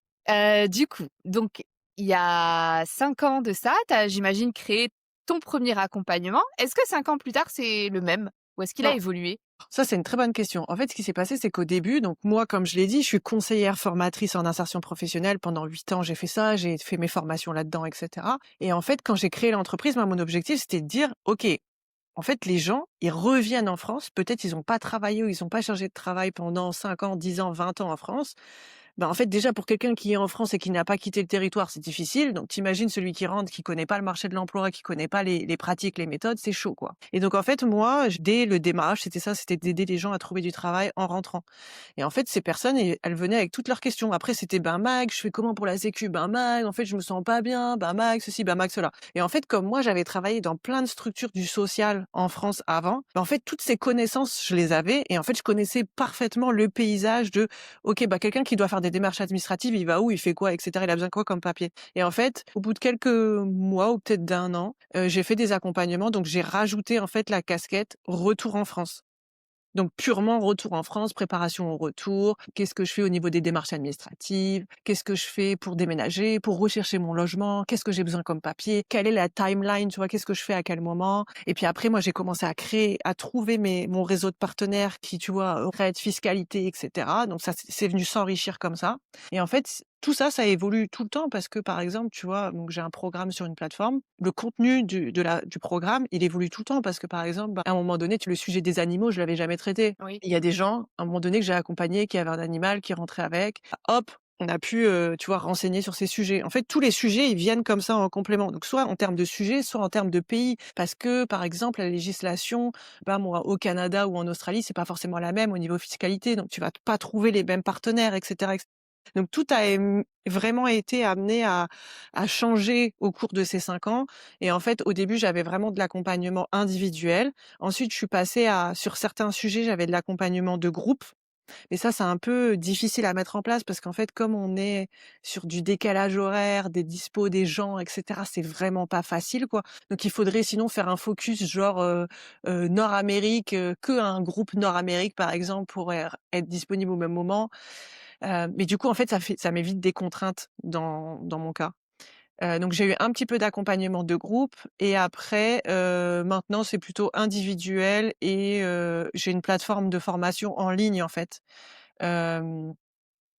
Du coup, donc il y a 5 ans de ça, tu as, j'imagine, créé ton premier accompagnement. Est-ce que 5 ans plus tard, c'est le même? Ou est-ce qu'il a Non. évolué? Ça, c'est une très bonne question. En fait, ce qui s'est passé, c'est qu'au début, donc moi, comme je l'ai dit, je suis conseillère formatrice en insertion professionnelle. Pendant 8 ans, j'ai fait ça, j'ai fait mes formations là-dedans, et cetera. Et en fait, quand j'ai créé l'entreprise, moi, mon objectif, c'était de dire, OK, en fait, les gens, ils reviennent en France. Peut-être ils n'ont pas travaillé ou ils n'ont pas changé de travail pendant 5 ans, 10 ans, 20 ans en France. Ben, en fait, déjà, pour quelqu'un qui est en France et qui n'a pas quitté le territoire, c'est difficile. Donc, t'imagines celui qui rentre, qui connaît pas le marché de l'emploi, qui connaît pas les pratiques, les méthodes, c'est chaud, quoi. Et donc, en fait, moi, dès le démarrage, c'était ça, c'était d'aider les gens à trouver du travail en rentrant. Et en fait, ces personnes, elles venaient avec toutes leurs questions. Après, c'était: «Ben, Mag, je fais comment pour la sécu? Ben, Mag, en fait, je me sens pas bien. Ben, Mag, ceci, ben, Mag, cela». Et en fait, comme moi, j'avais travaillé dans plein de structures du social en France avant, ben, en fait, toutes ces connaissances, je les avais et en fait, je connaissais parfaitement le paysage de OK, bah, quelqu'un qui doit faire des démarches administratives, il va où? Il fait quoi? Et cetera. Il a besoin de quoi comme papier? Et en fait, au bout de quelques mois ou peut-être d'un an, j'ai fait des accompagnements, donc j'ai rajouté, en fait, la casquette retour en France. Donc purement retour en France, préparation au retour. Qu'est-ce que je fais au niveau des démarches administratives? Qu'est-ce que je fais pour déménager, pour rechercher mon logement? Qu'est-ce que j'ai besoin comme papier? Quelle est la timeline, tu vois? Qu'est-ce que je fais à quel moment? Et puis après, moi, j'ai commencé à créer, à trouver mon réseau de partenaires qui, tu vois, retraite, fiscalité, et cetera. Donc ça, c'est venu s'enrichir comme ça. Et en fait, tout ça, ça évolue tout le temps parce que, par exemple, tu vois, donc j'ai un programme sur une plateforme. Le contenu du programme, il évolue tout le temps parce que, par exemple, bah, à un moment donné, le sujet des animaux, je l'avais jamais traité. Oui. Il y a des gens, à un moment donné, que j'ai accompagnés qui avaient un animal qui rentrait avec. Hop, on a pu, tu vois, renseigner sur ces sujets. En fait, tous les sujets, ils viennent comme ça en complément. Donc soit en termes de sujets, soit en termes de pays. Parce que, par exemple, la législation, bah, moi, au Canada ou en Australie, c'est pas forcément la même au niveau fiscalité, donc tu vas pas trouver les mêmes partenaires et cetera, et cetera. Donc tout a vraiment été amené à changer au cours de ces 5 ans et en fait, au début, j'avais vraiment de l'accompagnement individuel. Ensuite, je suis passée à sur certains sujets, j'avais de l'accompagnement de groupe. Et ça, c'est un peu difficile à mettre en place parce qu'en fait, comme on est sur du décalage horaire, des dispos des gens et cetera, c'est vraiment pas facile, quoi. Donc il faudrait sinon faire un focus genre, Nord-Amérique, qu'un groupe Nord-Amérique, par exemple, pourrait être disponible au même moment. Mais du coup, en fait, ça m'évite des contraintes dans mon cas. Donc j'ai eu un petit peu d'accompagnement de groupe et après, maintenant c'est plutôt individuel et j'ai une plateforme de formation en ligne, en fait. Hem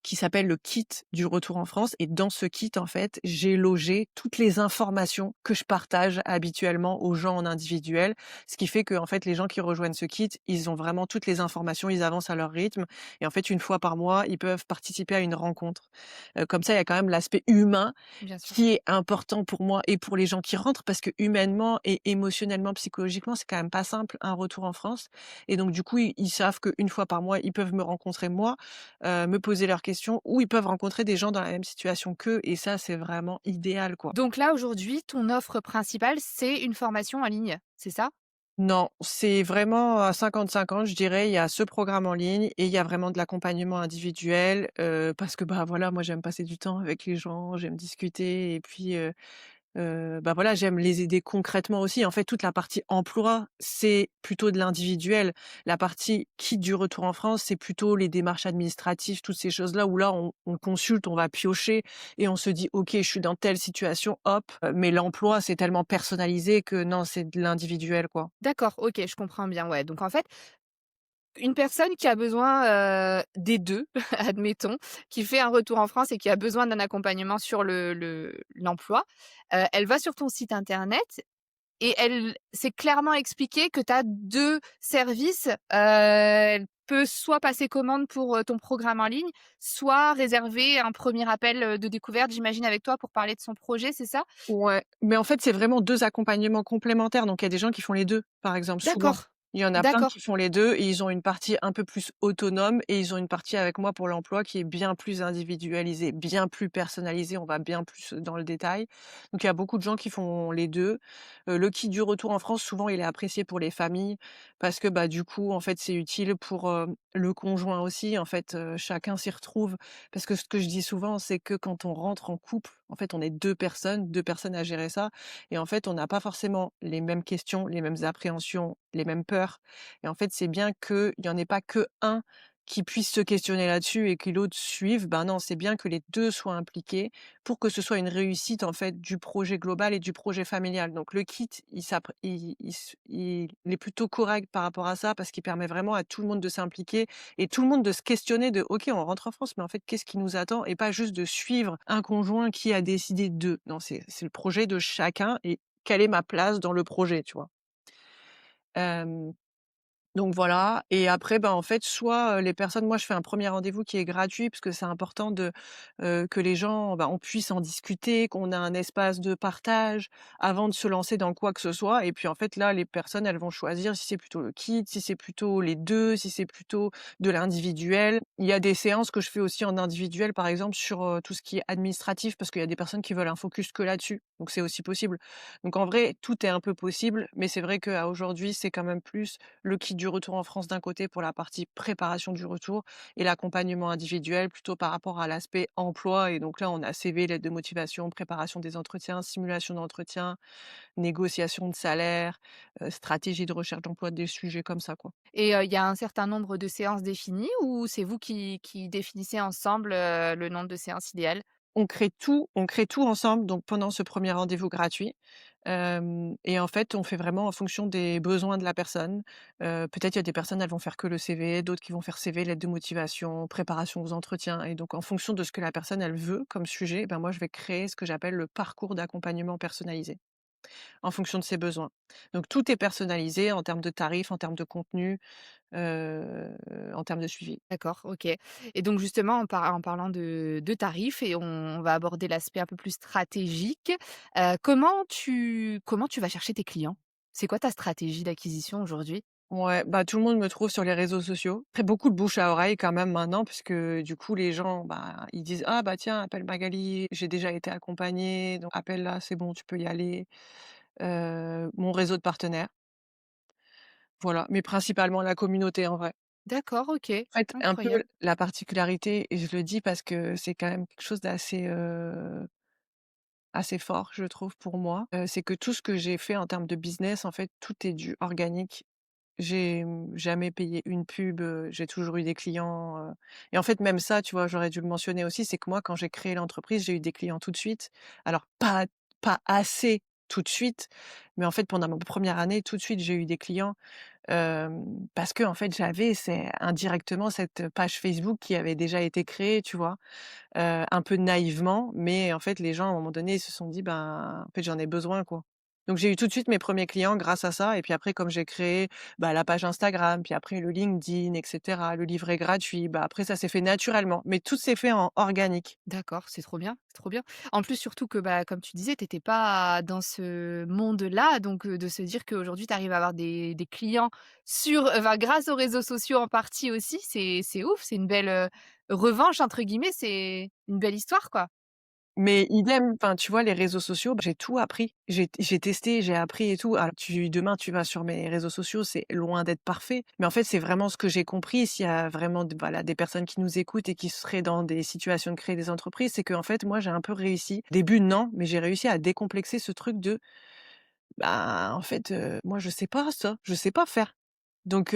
qui s'appelle le kit du retour en France et dans ce kit, en fait, j'ai logé toutes les informations que je partage habituellement aux gens en individuel. Ce qui fait qu'en fait, les gens qui rejoignent ce kit, ils ont vraiment toutes les informations, ils avancent à leur rythme et en fait, une fois par mois, ils peuvent participer à une rencontre. Comme ça, il y a quand même l'aspect humain Bien sûr. qui est important pour moi et pour les gens qui rentrent parce que humainement et émotionnellement, psychologiquement, c'est quand même pas simple un retour en France et donc du coup, ils savent qu'une fois par mois, ils peuvent me rencontrer moi, me poser leurs questions ou ils peuvent rencontrer des gens dans la même situation qu'eux et ça, c'est vraiment idéal, quoi. Donc là, aujourd'hui, ton offre principale, c'est une formation en ligne, c'est ça? Non, c'est vraiment à 50-50, je dirais. Il y a ce programme en ligne et il y a vraiment de l'accompagnement individuel, parce que, bah, voilà, moi, j'aime passer du temps avec les gens, j'aime discuter et puis, bah, voilà, j'aime les aider concrètement aussi. En fait, toute la partie emploi, c'est plutôt de l'individuel. La partie quitte du retour en France, c'est plutôt les démarches administratives, toutes ces choses-là où là, on consulte, on va piocher et on se dit: «OK, je suis dans telle situation, hop». Mais l'emploi, c'est tellement personnalisé que non, c'est de l'individuel, quoi. D'accord, OK, je comprends bien, ouais. Donc en fait, une personne qui a besoin, des 2, admettons, qui fait un retour en France et qui a besoin d'un accompagnement sur l'emploi, elle va sur ton site internet et elle c'est clairement expliqué que tu as 2 services, elle peut soit passer commande pour, ton programme en ligne, soit réserver un premier appel, de découverte, j'imagine, avec toi pour parler de son projet, c'est ça? Ouais, mais en fait, c'est vraiment 2 accompagnements complémentaires, donc il y a des gens qui font les 2, par exemple, souvent. D'accord, Il y en a plein d'accord. qui font les 2 et ils ont une partie un peu plus autonome et ils ont une partie avec moi pour l'emploi qui est bien plus individualisée, bien plus personnalisée, on va bien plus dans le détail. Donc il y a beaucoup de gens qui font les 2. Le kit du retour en France, souvent, il est apprécié pour les familles parce que, bah, du coup, en fait, c'est utile pour, le conjoint aussi. En fait, chacun s'y retrouve parce que ce que je dis souvent, c'est que quand on rentre en couple, en fait, on est 2 personnes à gérer ça et en fait, on n'a pas forcément les mêmes questions, les mêmes appréhensions, les mêmes peurs et en fait, c'est bien qu'il y en ait pas que un qui puisse se questionner là-dessus et que l'autre suive. Ben non, c'est bien que les 2 soient impliqués pour que ce soit une réussite, en fait, du projet global et du projet familial. Donc le kit, il est plutôt correct par rapport à ça parce qu'il permet vraiment à tout le monde de s'impliquer et tout le monde de se questionner de: «OK, on rentre en France, mais en fait, qu'est-ce qui nous attend?» et pas juste de suivre un conjoint qui a décidé de. Non, c'est le projet de chacun et quelle est ma place dans le projet, tu vois? Hem donc voilà et après, ben, en fait, soit, les personnes moi, je fais un premier rendez-vous qui est gratuit parce que c'est important que les gens, bah, on puisse en discuter, qu'on a un espace de partage avant de se lancer dans quoi que ce soit et puis, en fait, là, les personnes, elles vont choisir si c'est plutôt le kit, si c'est plutôt les 2, si c'est plutôt de l'individuel. Il y a des séances que je fais aussi en individuel, par exemple, sur, tout ce qui est administratif parce qu'il y a des personnes qui veulent un focus que là-dessus, donc c'est aussi possible. Donc en vrai, tout est un peu possible, mais c'est vrai qu'à aujourd'hui, c'est quand même plus le kit du retour en France d'un côté pour la partie préparation du retour et l'accompagnement individuel plutôt par rapport à l'aspect emploi et donc là on a CV, lettre de motivation, préparation des entretiens, simulation d'entretien, négociation de salaire, stratégie de recherche d'emploi, des sujets comme ça, quoi. Et il y a un certain nombre de séances définies ou c'est vous qui définissez ensemble, le nombre de séances idéales? On crée tout ensemble, donc pendant ce premier rendez-vous gratuit, et en fait, on fait vraiment en fonction des besoins de la personne. Peut-être il y a des personnes, elles vont faire que le CV, d'autres qui vont faire CV, lettre de motivation, préparation aux entretiens et donc en fonction de ce que la personne, elle veut comme sujet, ben, moi, je vais créer ce que j'appelle le parcours d'accompagnement personnalisé. en fonction de ses besoins. Donc tout est personnalisé en termes de tarifs, en termes de contenu, en termes de suivi. D'accord, OK. Et donc justement en parlant de tarifs et on va aborder l'aspect un peu plus stratégique, comment tu vas chercher tes clients? C'est quoi ta stratégie d'acquisition aujourd'hui? Ouais, bah, tout le monde me trouve sur les réseaux sociaux. Après beaucoup de bouche à oreille quand même maintenant puisque du coup les gens, bah, ils disent: «Ah bah tiens, appelle Magali, j'ai déjà été accompagnée, donc appelle-la, c'est bon, tu peux y aller». Mon réseau de partenaires, voilà, mais principalement la communauté en vrai. D'accord, OK, En fait, un peu incroyable. la particularité et je le dis parce que c'est quand même quelque chose d'assez, assez fort je trouve pour moi, c'est que tout ce que j'ai fait en termes de business, en fait, tout est du organique. J'ai, jamais payé une pub, j'ai toujours eu des clients, et en fait même ça, tu vois, j'aurais dû le mentionner aussi, c'est que moi quand j'ai créé l'entreprise, j'ai eu des clients tout de suite. Alors pas assez tout de suite, mais en fait pendant ma première année, tout de suite j'ai eu des clients, parce qu'en fait j'avais c'est indirectement cette page Facebook qui avait déjà été créée, tu vois? Un peu naïvement, mais en fait, les gens, à un moment donné, ils se sont dit: «Ben, en fait, j'en ai besoin, quoi». Donc j'ai eu tout de suite mes premiers clients grâce à ça et puis après, comme j'ai créé, bah, la page Instagram, puis après le LinkedIn et cetera, le livret gratuit, bah, après ça s'est fait naturellement, mais tout s'est fait en organique. D'accord, c'est trop bien, c'est trop bien. En plus, surtout que, bah, comme tu disais, tu étais pas dans ce monde-là, donc de se dire qu'aujourd'hui tu arrives à avoir des clients enfin, grâce aux réseaux sociaux en partie aussi, c'est ouf, c'est une belle, «revanche» entre guillemets, c'est une belle histoire, quoi. Mais idem, enfin, tu vois, les réseaux sociaux, bah, j'ai tout appris. J'ai testé, j'ai appris et tout. Alors demain, tu vas sur mes réseaux sociaux, c'est loin d'être parfait, mais en fait, c'est vraiment ce que j'ai compris. S'il y a vraiment d voilà, des personnes qui nous écoutent et qui seraient dans des situations de créer des entreprises, c'est qu'en fait, moi, j'ai un peu réussi. Début, non, mais j'ai réussi à décomplexer ce truc de bah, en fait, moi je sais pas ça, je sais pas faire. Donc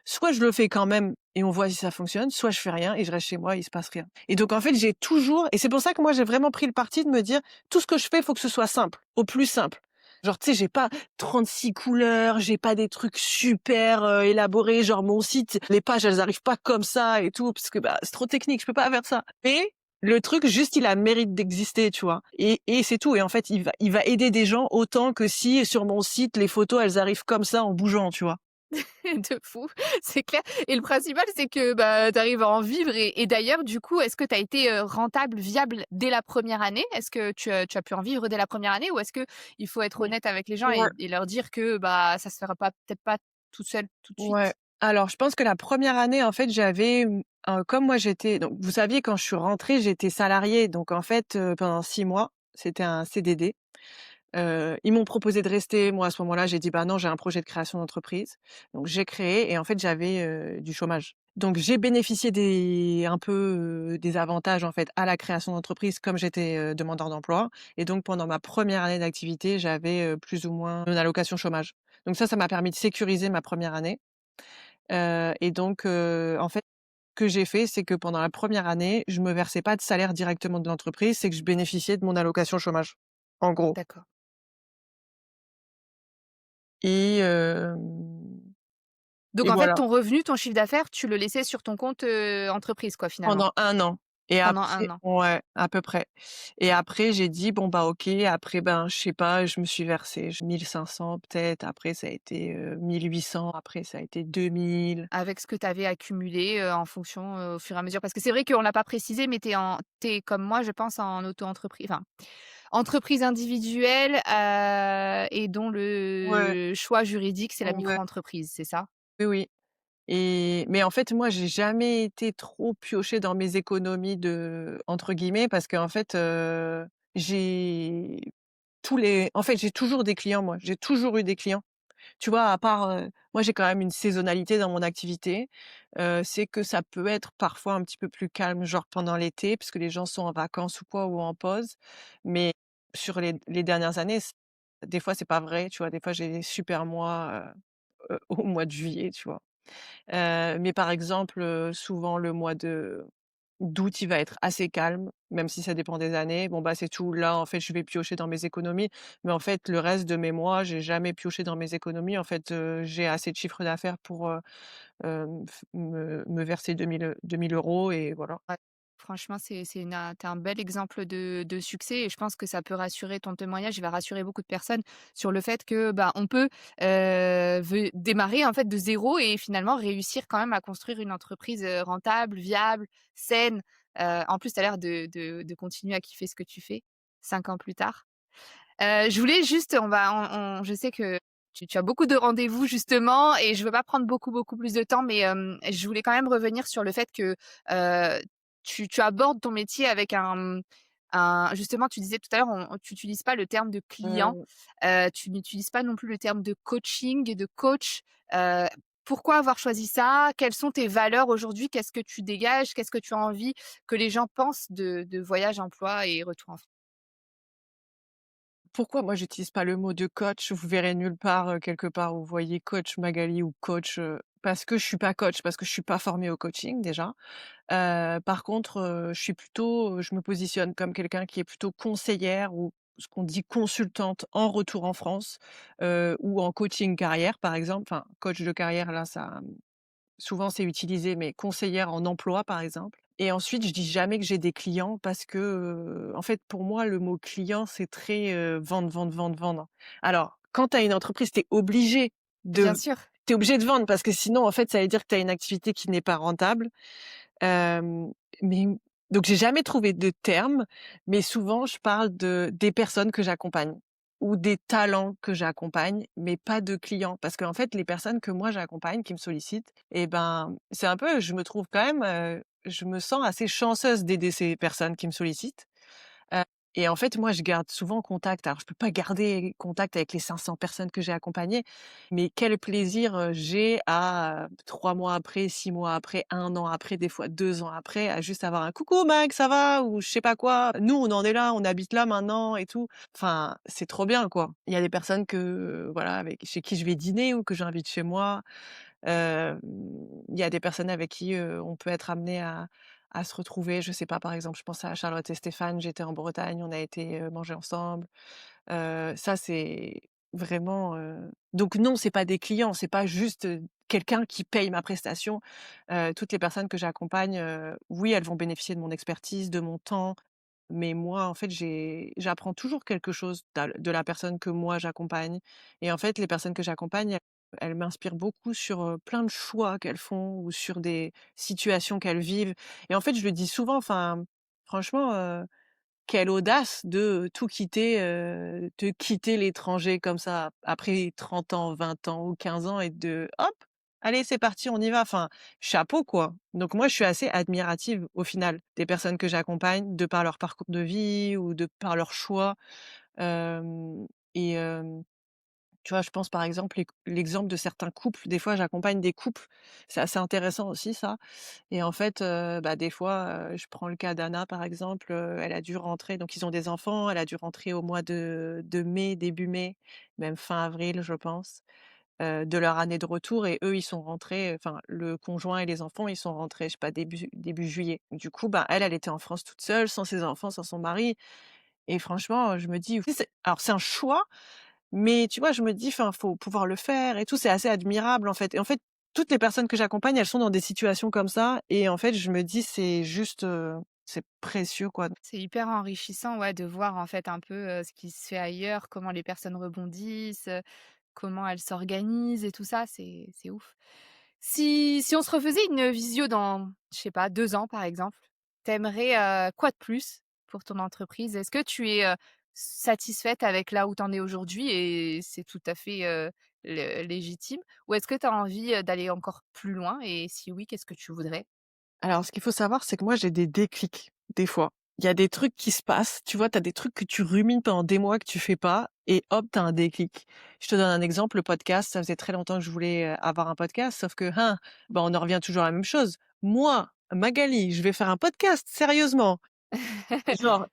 soit je le fais quand même et on voit si ça fonctionne, soit je fais rien et je reste chez moi, il se passe rien. Et donc en fait, j'ai toujours et c'est pour ça que moi j'ai vraiment pris le parti de me dire: «Tout ce que je fais, faut que ce soit simple, au plus simple». Genre, tu sais, j'ai pas 36 couleurs, j'ai pas des trucs super, élaborés, genre mon site, les pages, elles arrivent pas comme ça et tout parce que, bah, c'est trop technique, je peux pas faire ça. Mais le truc, juste, il a mérite d'exister, tu vois? Et c'est tout et en fait, il va aider des gens autant que si sur mon site, les photos, elles arrivent comme ça en bougeant, tu vois? De fou, c'est clair. Et le principal, c'est que, bah, tu arrives à en vivre et d'ailleurs, du coup, est-ce que tu as été, rentable, viable dès la première année? Est-ce que tu as pu en vivre dès la première année ou est-ce que il faut être Mmh. honnête avec les gens Ouais, et leur dire que, bah, ça se fera pas peut-être pas toute seule, tout de ouais. suite? Alors, je pense que la première année, en fait, j'avais, comme moi j'étais donc vous saviez quand je suis rentrée, j'étais salariée donc en fait, pendant 6 mois, c'était un CDD. Ils m'ont proposé de rester. Moi, à ce moment-là, j'ai dit: «Bah non, j'ai un projet de création d'entreprise». Donc j'ai créé et en fait, j'avais, du chômage. Donc j'ai bénéficié des avantages, en fait, à la création d'entreprise comme j'étais, demandeur d'emploi et donc pendant ma première année d'activité, j'avais, plus ou moins une allocation chômage. Donc ça m'a permis de sécuriser ma première année, et donc en fait, ce que j'ai fait, c'est que pendant la première année, je me versais pas de salaire directement de l'entreprise, c'est que je bénéficiais de mon allocation chômage, en gros. D'accord. Et Donc et en fait, voilà, ton revenu, ton chiffre d'affaires, tu le laissais sur ton compte, entreprise quoi, finalement? pendant 1 an et Pendant après 1 an? ouais, à peu près et après j'ai dit: «Bon, bah, OK». Après, ben, je sais pas, je me suis versé 1 500 peut-être, après ça a été, 1 800, après ça a été 2 000. Avec ce que tu avais accumulé, en fonction, au fur et à mesure? Parce que c'est vrai qu'on l'a pas précisé, mais tu es comme moi, je pense, en auto-entreprise enfin, entreprise individuelle, et dont Ouais, le choix juridique, c'est la ouais, micro-entreprise, c'est ça? oui, oui et mais en fait, moi, j'ai jamais été trop piochée dans mes «économies» de entre guillemets parce qu'en fait, j'ai en fait, j'ai toujours des clients moi, j'ai toujours eu des clients. Tu vois, à part, moi j'ai quand même une saisonnalité dans mon activité, c'est que ça peut être parfois un petit peu plus calme, genre pendant l'été, parce que les gens sont en vacances ou quoi ou en pause. Mais sur les dernières années, des fois c'est pas vrai, tu vois? Des fois j'ai des super mois, au mois de juillet, tu vois? Mais par exemple, souvent le mois de d'août, il va être assez calme, même si ça dépend des années. Bon, bah, c'est tout. Là, en fait, je vais piocher dans mes économies, mais en fait, le reste de mes mois, j'ai jamais pioché dans mes économies. En fait, j'ai assez de chiffre d'affaires pour, f me verser 2 000 €, et voilà. Ouais. Franchement, tu un bel exemple de succès et je pense que ça peut rassurer ton témoignage, il va rassurer beaucoup de personnes sur le fait que, bah, on peut, démarrer en fait de zéro et finalement réussir quand même à construire une entreprise, rentable, viable, saine. En plus, tu as l'air de continuer à kiffer ce que tu fais 5 ans plus tard. Je voulais juste on je sais que tu as beaucoup de rendez-vous justement et je veux pas prendre beaucoup, beaucoup plus de temps, mais je voulais quand même revenir sur le fait que, tu abordes ton métier avec justement, tu disais tout à l'heure, tu utilises pas le terme de client, Mmh. tu n'utilises pas non plus le terme de coaching et de coach. Heu, Pourquoi avoir choisi ça? Quelles sont tes valeurs aujourd'hui? Qu'est-ce que tu dégages? Qu'est-ce que tu as envie que les gens pensent de Voyage Emploi et Retour en France? Pourquoi moi j'utilise pas le mot de coach? Vous verrez nulle part, quelque part où vous voyez coach Magali ou coach, parce que je suis pas coach, parce que je suis pas formée au coaching déjà. Par contre, je suis plutôt, je me positionne comme quelqu'un qui est plutôt conseillère ou ce qu'on dit consultante en retour en France, ou en coaching carrière par exemple. Enfin, coach de carrière là ça, souvent c'est utilisé, mais conseillère en emploi par exemple. Et ensuite je dis jamais que j'ai des clients parce que, en fait pour moi le mot client c'est très, vendre, vendre, vendre, vendre. Alors quand tu as une entreprise, Bien de sûr. tu es obligé de vendre parce que sinon en fait ça veut dire que tu as une activité qui n'est pas rentable. Hem, mais donc j'ai jamais trouvé de terme, mais souvent je parle des personnes que j'accompagne ou des talents que j'accompagne, mais pas de clients. Parce qu'en fait, les personnes que moi j'accompagne, qui me sollicitent, et ben, c'est un peu je me trouve quand même, je me sens assez chanceuse d'aider ces personnes qui me sollicitent. Heu et en fait, moi, je garde souvent contact. Alors, je peux pas garder contact avec les 500 personnes que j'ai accompagnées, mais quel plaisir, j'ai à, 3 mois après, 6 mois après, 1 an après, des fois 2 ans après, à juste avoir un: «Coucou Mag, ça va?» ou je sais pas quoi. «Nous, on en est là, on habite là maintenant et tout». Enfin, c'est trop bien, quoi. Il y a des personnes que, voilà, avec chez qui je vais dîner ou que j'invite chez moi. Hem, il y a des personnes avec qui, on peut être amené à se retrouver. Je sais pas, par exemple, je pense à Charlotte et Stéphane, j'étais en Bretagne, on a été, manger ensemble. Ça, c'est vraiment, donc non, c'est pas des clients, c'est pas juste, quelqu'un qui paye ma prestation. Toutes les personnes que j'accompagne, oui, elles vont bénéficier de mon expertise, de mon temps, mais moi, en fait, j'apprends toujours quelque chose de la personne que moi j'accompagne. Et en fait, les personnes que j'accompagne, elles m'inspirent beaucoup sur, plein de choix qu'elles font ou sur des situations qu'elles vivent. Et en fait, je le dis souvent, enfin, franchement, quelle audace de tout quitter, de quitter l'étranger comme ça, après 30 ans, 20 ans ou 15 ans, et de hop, allez c'est parti, on y va. Enfin, chapeau quoi. Donc moi je suis assez admirative au final des personnes que j'accompagne, de par leur parcours de vie ou de par leurs choix. Hem et Tu vois, je pense par exemple l'exemple de certains couples. Des fois j'accompagne des couples, c'est assez intéressant aussi ça. Et en fait, bah, des fois, je prends le cas d'Anna par exemple, elle a dû rentrer, donc ils ont des enfants, elle a dû rentrer au mois de mai, début mai, même fin avril je pense, de leur année de retour. Et eux, ils sont rentrés, enfin le conjoint et les enfants, ils sont rentrés, je sais pas, début juillet. Du coup, bah, elle était en France toute seule, sans ses enfants, sans son mari. Et franchement, je me dis, c'est un choix, mais tu vois, je me dis, enfin, faut pouvoir le faire et tout, c'est assez admirable, en fait. Et en fait, toutes les personnes que j'accompagne, elles sont dans des situations comme ça, et en fait, je me dis: «C'est juste, c'est précieux, quoi». C'est hyper enrichissant, ouais, de voir en fait un peu, ce qui se fait ailleurs, comment les personnes rebondissent, comment elles s'organisent et tout ça, c'est ouf. Si on se refaisait une visio dans, je sais pas, 2 ans par exemple, t'aimerais quoi de plus pour ton entreprise? Est-ce que tu es, satisfaite avec là où tu en es aujourd'hui et c'est tout à fait, légitime? Ou est-ce que tu as envie, d'aller encore plus loin et si oui, qu'est-ce que tu voudrais? Alors ce qu'il faut savoir, c'est que moi, j'ai des déclics, des fois. Il y a des trucs qui se passent, tu vois? Tu as des trucs que tu rumines pendant des mois que tu fais pas, et hop, tu as un déclic. Je te donne un exemple, le podcast, ça faisait très longtemps que je voulais, avoir un podcast, sauf que, hein, bah, on en revient toujours à la même chose. Moi, Magali, je vais faire un podcast, sérieusement? Genre,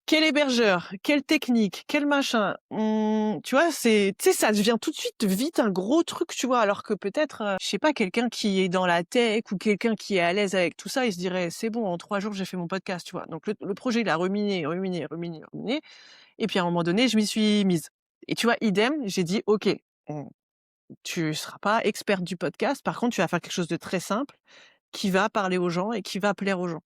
quel hébergeur? Quelle technique? Quel machin? Tu vois, tu sais, ça devient tout de suite vite un gros truc, tu vois? Alors que peut-être, je sais pas, quelqu'un qui est dans la tech ou quelqu'un qui est à l'aise avec tout ça, il se dirait: «C'est bon, en 3 jours, j'ai fait mon podcast», tu vois? Donc le projet, il a ruminé, ruminé, ruminé, ruminé, et puis à un moment donné, je m'y suis mise. Et tu vois, idem, j'ai dit: «OK, mmh, tu seras pas experte du podcast, par contre, tu vas faire quelque chose de très simple, qui va parler aux gens et qui va plaire aux gens».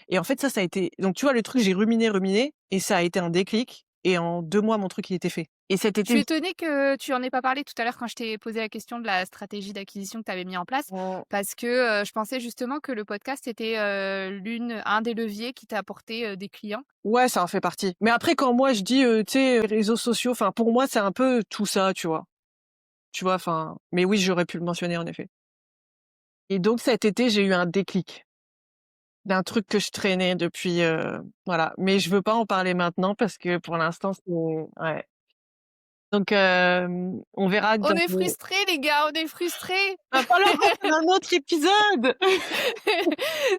Et en fait, ça a été donc tu vois, le truc, j'ai ruminé, ruminé et ça a été un déclic et en 2 mois, mon truc, il était fait. Et cet Je suis été étonnée que tu en aies pas parlé tout à l'heure quand je t'ai posé la question de la stratégie d'acquisition que tu avais mis en place, mmh, parce que, je pensais justement que le podcast était, un des leviers qui t'a apporté, des clients. ouais, ça en fait partie. Mais après, quand moi je dis, tu sais, réseaux sociaux, enfin, pour moi, c'est un peu tout ça, tu vois? Tu vois? Enfin, mais oui, j'aurais pu le mentionner, en effet. Et donc cet été, j'ai eu un déclic d'un truc que je traînais depuis, voilà. Mais je veux pas en parler maintenant parce que pour l'instant, c'est ouais. Donc on verra On dans est le frustrés les gars, on est frustrés! va falloir refaire un autre épisode!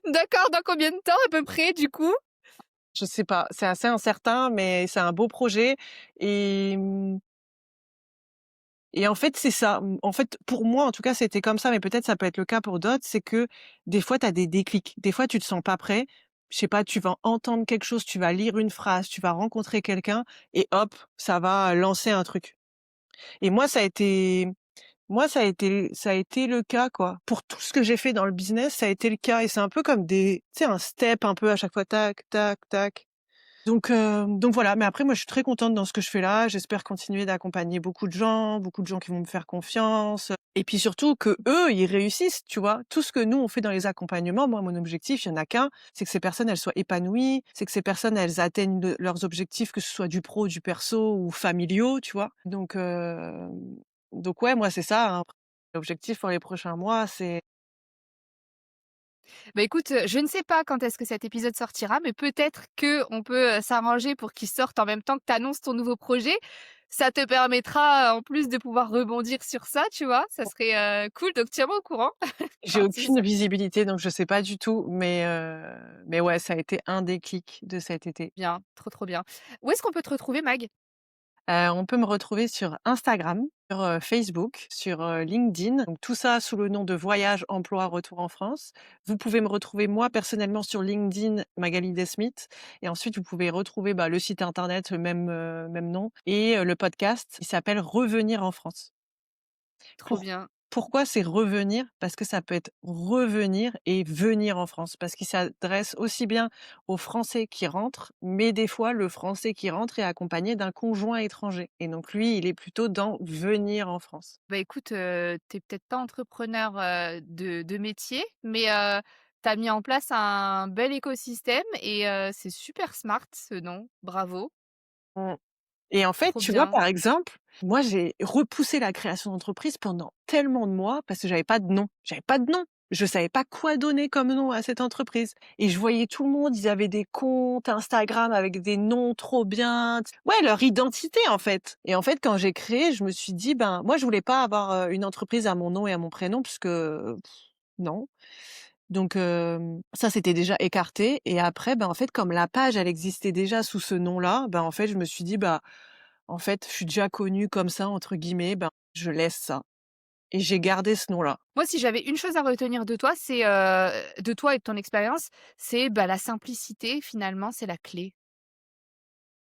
D'accord, dans combien de temps à peu près du coup? Je sais pas, c'est assez incertain, mais c'est un beau projet et et en fait, c'est ça. En fait, pour moi, en tout cas, c'était comme ça, mais peut-être ça peut être le cas pour d'autres, c'est que des fois, tu as des déclics. Des fois, tu te sens pas prêt. Je sais pas, tu vas entendre quelque chose, tu vas lire une phrase, tu vas rencontrer quelqu'un et hop, ça va lancer un truc. Et ça a été le cas, quoi. Pour tout ce que j'ai fait dans le business, ça a été le cas et c'est un peu comme tu sais, un step un peu à chaque fois, tac, tac, tac. Donc voilà, mais après moi je suis très contente dans ce que je fais là. J'espère continuer d'accompagner beaucoup de gens qui vont me faire confiance, et puis surtout qu'eux, ils réussissent, tu vois? Tout ce que nous on fait dans les accompagnements, moi mon objectif, il y en a qu'un, c'est que ces personnes, elles soient épanouies, c'est que ces personnes, elles atteignent leurs objectifs, que ce soit du pro, du perso ou familiaux, tu vois? Donc ouais, moi c'est ça, hein. L'objectif pour les prochains mois, c'est Bah, écoute, je ne sais pas quand est-ce que cet épisode sortira, mais peut-être qu'on peut, s'arranger pour qu'il sorte en même temps que tu annonces ton nouveau projet. Ça te permettra, en plus de pouvoir rebondir sur ça, tu vois? Ça serait, cool, donc tiens-moi au courant j'ai quand il aucune sort. visibilité donc je sais pas du tout, mais ouais, ça a été un déclic de cet été. Bien, trop, trop bien. Où est-ce qu'on peut te retrouver, Mag? On peut me retrouver sur Instagram, sur, Facebook, sur, LinkedIn, donc tout ça sous le nom de Voyage, Emploi, Retour en France. Vous pouvez me retrouver moi personnellement sur LinkedIn, Magali Desmith, et ensuite vous pouvez retrouver, bah, le site internet, même nom et le podcast qui s'appelle Revenir en France. Trop Pour bien. Pourquoi c'est revenir? Parce que ça peut être revenir et venir en France. Parce qu'il s'adresse aussi bien aux Français qui rentrent, mais des fois, le Français qui rentre est accompagné d'un conjoint étranger et donc lui, il est plutôt dans venir en France. Bah, écoute, tu peut-être pas entrepreneur, de métier, mais tu as mis en place un bel écosystème et c'est super smart ce nom. Bravo, Mmh. Et en fait, trop tu vois, bien. par exemple, moi, j'ai repoussé la création d'entreprise pendant tellement de mois parce que j'avais pas de nom. J'avais pas de nom. Je savais pas quoi donner comme nom à cette entreprise. Et je voyais tout le monde, ils avaient des comptes Instagram avec des noms trop bien. Ouais, leur identité, en fait. Et en fait, quand j'ai créé, je me suis dit, ben, moi, je voulais pas avoir une entreprise à mon nom et à mon prénom puisque non. Donc ça, c'était déjà écarté et après, ben, en fait, comme la page, elle existait déjà sous ce nom-là, ben, en fait, je me suis dit: «Bah, en fait, je suis déjà connue comme ça, entre guillemets, ben, je laisse ça» et j'ai gardé ce nom-là. Moi, si j'avais une chose à retenir de toi, c'est, de toi et de ton expérience, c'est, bah, la simplicité finalement, c'est la clé.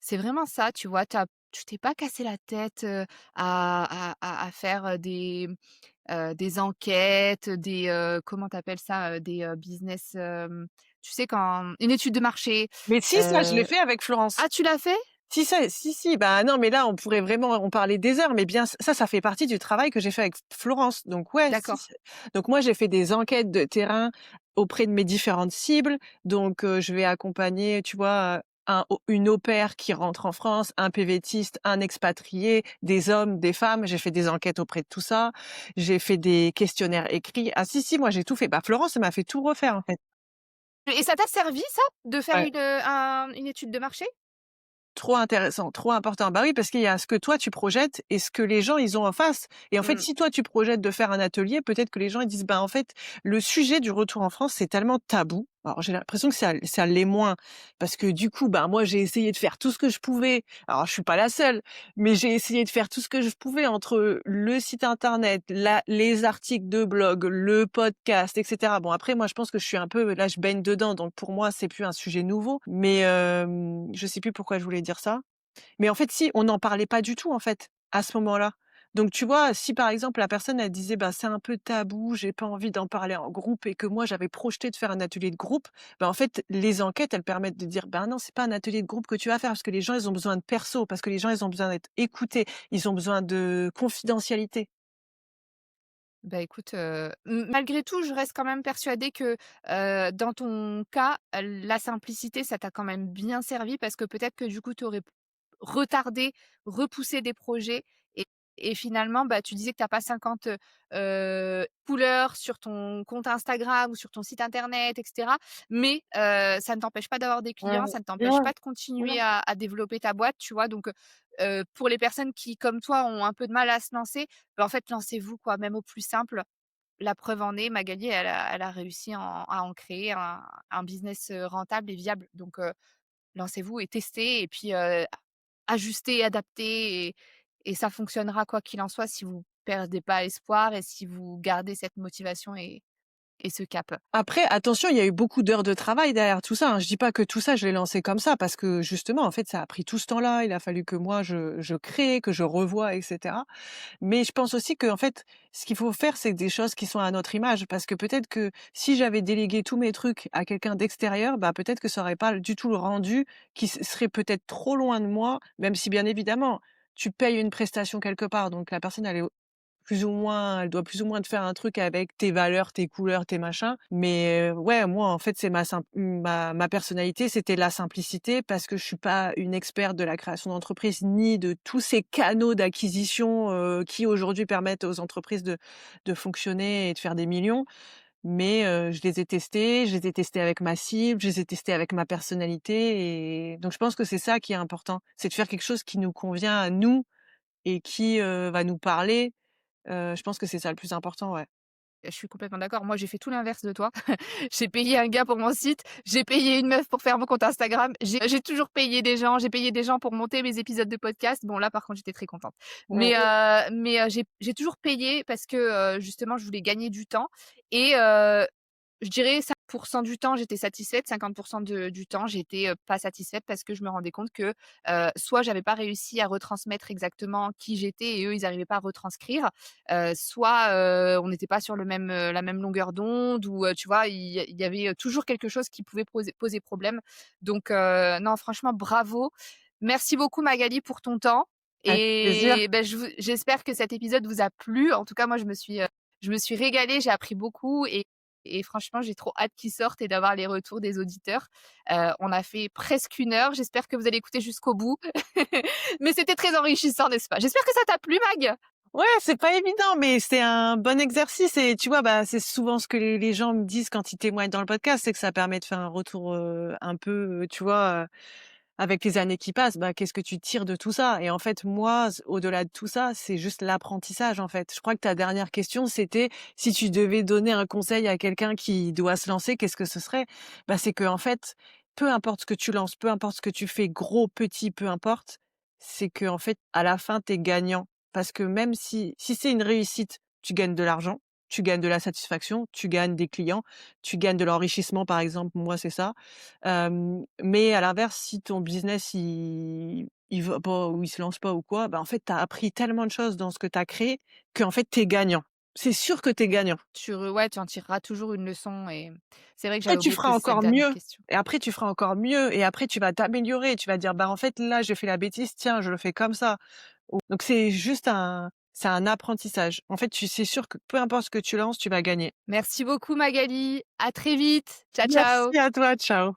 C'est vraiment ça, tu vois? Tu t'es pas cassé la tête, à faire, des enquêtes, comment t'appelles ça? Business, tu sais quand une étude de marché, Mais si, ça, je l'ai heu fait avec Florence. ah tu l'as fait? Si, bah, non, mais là, on pourrait vraiment en parler des heures, mais bien ça fait partie du travail que j'ai fait avec Florence. Donc ouais, si, D'accord, c'est donc moi, j'ai fait des enquêtes de terrain auprès de mes différentes cibles. Donc je vais accompagner, tu vois, une au pair qui rentre en France, un PVTiste, un expatrié, des hommes, des femmes. J'ai fait des enquêtes auprès de tout ça. J'ai fait des questionnaires écrits. Ah si, moi, j'ai tout fait. Bah, Florence, elle m'a fait tout refaire, en fait. et ça t'a servi ça, de faire Ouais. une étude de marché? Trop intéressant, trop important. Bah oui, parce qu'il y a ce que toi tu projettes et ce que les gens ils ont en face. Et en fait, Mmh. si toi tu projettes de faire un atelier, peut-être que les gens ils disent: «Ben, en fait, le sujet du retour en France, c'est tellement tabou». Alors j'ai l'impression que ça l'est moins parce que du coup, ben, moi j'ai essayé de faire tout ce que je pouvais. Alors je suis pas la seule, mais j'ai essayé de faire tout ce que je pouvais entre le site internet, la les articles de blog, le podcast et cetera. Bon après moi je pense que je suis un peu là je baigne dedans, donc pour moi c'est plus un sujet nouveau. Mais je sais plus pourquoi je voulais dire ça. Mais en fait si, on n'en parlait pas du tout en fait, à ce moment-là. Donc tu vois, si par exemple la personne elle disait: «Bah, c'est un peu tabou, j'ai pas envie d'en parler en groupe» et que moi j'avais projeté de faire un atelier de groupe, bah, en fait les enquêtes elles permettent de dire: «Ben non, c'est pas un atelier de groupe que tu vas faire parce que les gens ils ont besoin de perso, parce que les gens ils ont besoin d'être écoutés, ils ont besoin de confidentialité». Bah, écoute, malgré tout, je reste quand même persuadée que, dans ton cas, la simplicité, ça t'a quand même bien servi parce que peut-être que du coup, tu aurais retardé, repoussé des projets et finalement, bah, tu disais que tu as pas 50, couleurs sur ton compte Instagram ou sur ton site internet et cetera, mais ça ne t'empêche pas d'avoir des Ouais, clients, ça ne ouais, t'empêche pas de continuer à développer ta boîte, tu vois? Donc pour les personnes qui, comme toi, ont un peu de mal à se lancer, bah, en fait, lancez-vous quoi, même au plus simple. La preuve en est, Magali, elle a réussi à en créer un business, rentable et viable. Donc lancez-vous et testez et puis, ajustez, adaptez et ça fonctionnera quoi qu'il en soit si vous perdez pas espoir et si vous gardez cette motivation et ce cap. Après, attention, il y a eu beaucoup d'heures de travail derrière tout ça, hein. Je dis pas que tout ça, je l'ai lancé comme ça parce que justement, en fait, ça a pris tout ce temps-là. Il a fallu que moi, je crée, que je revoie, et cetera. Mais je pense aussi qu'en fait, ce qu'il faut faire, c'est des choses qui sont à notre image. Parce que peut-être que si j'avais délégué tous mes trucs à quelqu'un d'extérieur, bah, peut-être que ça aurait pas du tout le rendu qui serait peut-être trop loin de moi, même si bien évidemment, tu payes une prestation quelque part. Donc la personne, elle doit plus ou moins te faire un truc avec tes valeurs, tes couleurs, tes machins. Mais, ouais, moi, en fait, c'est ma personnalité, c'était la simplicité parce que je suis pas une experte de la création d'entreprise, ni de tous ces canaux d'acquisition, qui aujourd'hui permettent aux entreprises de fonctionner et de faire des millions. Mais, je les ai testés avec ma cible, je les ai testés avec ma personnalité et donc je pense que c'est ça qui est important. C'est de faire quelque chose qui nous convient à nous et qui, va nous parler. Je pense que c'est ça le plus important, ouais. Je suis complètement d'accord. Moi, j'ai fait tout l'inverse de toi. J'ai payé un gars pour mon site, j'ai payé une meuf pour faire mon compte Instagram, j'ai toujours payé des gens, j'ai payé des gens pour monter mes épisodes de podcast. Bon là, par contre, j'étais très contente. Ouais. Mais j'ai toujours payé parce que, justement, je voulais gagner du temps et je dirais 5 du temps, j'étais satisfaite, 50 du temps, j'étais, pas satisfaite parce que je me rendais compte que, soit j'avais pas réussi à retransmettre exactement qui j'étais et eux, ils arrivaient pas à retranscrire, soit, on n'était pas sur la même longueur d'onde ou, tu vois? Il y avait, toujours quelque chose qui pouvait poser problème. Donc, non, franchement, bravo. Merci beaucoup Magali pour ton temps Avec plaisir. et ben, j'espère que cet épisode vous a plu. En tout cas, moi, je me suis régalée, j'ai appris beaucoup et franchement, j'ai trop hâte qu'il sorte et d'avoir les retours des auditeurs. On a fait presque 1 heure. J'espère que vous allez écouter jusqu'au bout. Mais c'était très enrichissant, n'est-ce pas? J'espère que ça t'a plu, Mag? Ouais, c'est pas évident, mais c'est un bon exercice et tu vois, bah, c'est souvent ce que les gens me disent quand ils témoignent dans le podcast, c'est que ça permet de faire un retour, un peu, tu vois, avec les années qui passent, bah, qu'est-ce que tu tires de tout ça? Et en fait, moi, au-delà de tout ça, c'est juste l'apprentissage, en fait. Je crois que ta dernière question, c'était si tu devais donner un conseil à quelqu'un qui doit se lancer, qu'est-ce que ce serait? Bah, c'est que en fait, peu importe ce que tu lances, peu importe ce que tu fais, gros, petit, peu importe, c'est que en fait, à la fin, tu es gagnant. Parce que même si c'est une réussite, tu gagnes de l'argent, tu gagnes de la satisfaction, tu gagnes des clients, tu gagnes de l'enrichissement, par exemple, moi, c'est ça. Mais à l'inverse, si ton business il va pas ou il se lance pas ou quoi, bah, en fait, tu as appris tellement de choses dans ce que tu as créé qu'en fait, tu es gagnant. C'est sûr que tu es gagnant. Ouais, tu en tireras toujours une leçon et c'est vrai que Et j'avais tu oublié de feras poser cette encore dernière mieux question. et après tu feras encore mieux et après tu vas t'améliorer. Tu vas dire: «Bah, en fait, là, j'ai fait la bêtise, tiens, je le fais comme ça». Ou donc c'est un apprentissage. En fait, tu c'est sûr que peu importe ce que tu lances, tu vas gagner. Merci beaucoup Magali, à très vite. Ciao, ciao. Merci à toi, ciao.